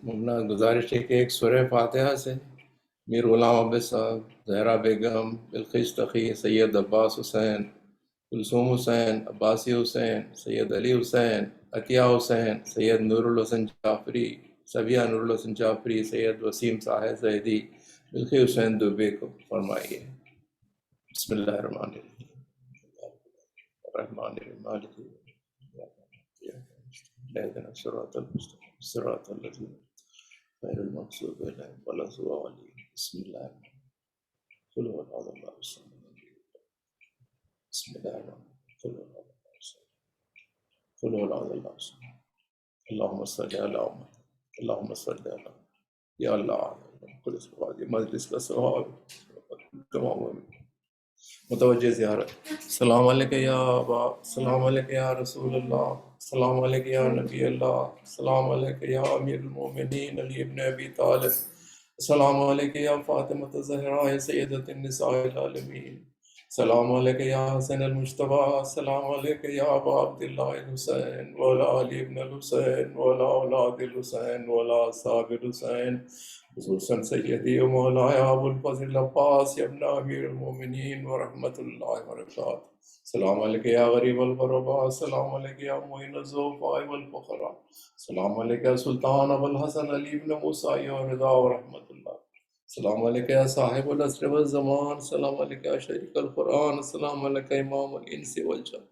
ممنہ گزارش ہے کہ ایک سورہ فاتحہ سے میر غلام عبد صاحب، زہرا بیگم، بلقیس تقی، سید عباس حسین، کلثوم حسین، عباسی حسین، سید علی حسین، عطیہ حسین، سید نور الحسن جعفری، سبیہ نور الحسن جعفری، سید وسیم صاحب زیدی، بلقی حسین دوبے کو فرمائیے۔ بسم اللہ الرحمن الرحیم الرحمن الرحیم مالک یوم الدین اهدنا الصراط المستقیم صراط الذین غیر المغضوب علیہم ولا الضالین۔ بسم اللہ الرحمن الرحیم قل هو احد اللہ الصمد بسم اللہ الرحمن الرحیم قل هو احد اللہ الصمد اللہم صل علی محمد اللہم صل علی یا اللہ قدس مجلس کا ثواب تمام متوجہ زیارت۔ السلام علیکم یا ابا، السلام علیکم یا رسول اللہ، السلام علیکم یا نبی اللہ، السلام علیکم یا امیر المومنین علی ابن ابی طالب، السلام علیکم یا فاطمۃ الزہراء سیدۃ النساء العالمین، السلام علیکم یا حسن المجتبیٰ، السلام علیکم یا ابا عبداللہ الحسین وعلی علی ابن الحسین وعلی اولاد الحسین وعلی اصحاب الحسین، خصوصاً سیدی و مولایا ابو الفضل عباس ابن امیر المومنین ورحمۃ اللہ وبرکاتہ۔ السلام علیکم یا غریب الغرباء، السلام علیکم یا معین الضعفاء والفقراء، السلام علیکم یا سلطان ابو الحسن علی ابن موسیٰ ورضا ورحمۃ اللہ، السلام علیکم یا صاحب العصر والزمان، السلام علیکم یا شریک القرآن، السلام علیکم امام الانس والجن،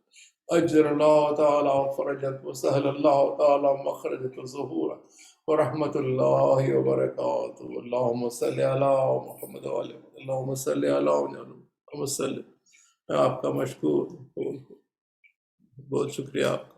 اجر اللہ تعالی فرجت وسہل اللہ تعالی مخرجت ظہورا ورحمۃ اللہ وبرکاتہ۔ اللہم صلی علی محمد وعلی محمد، اللہم صلی علی محمد، میں آپ کا مشکور ہوں، بہت شکریہ آپ کا۔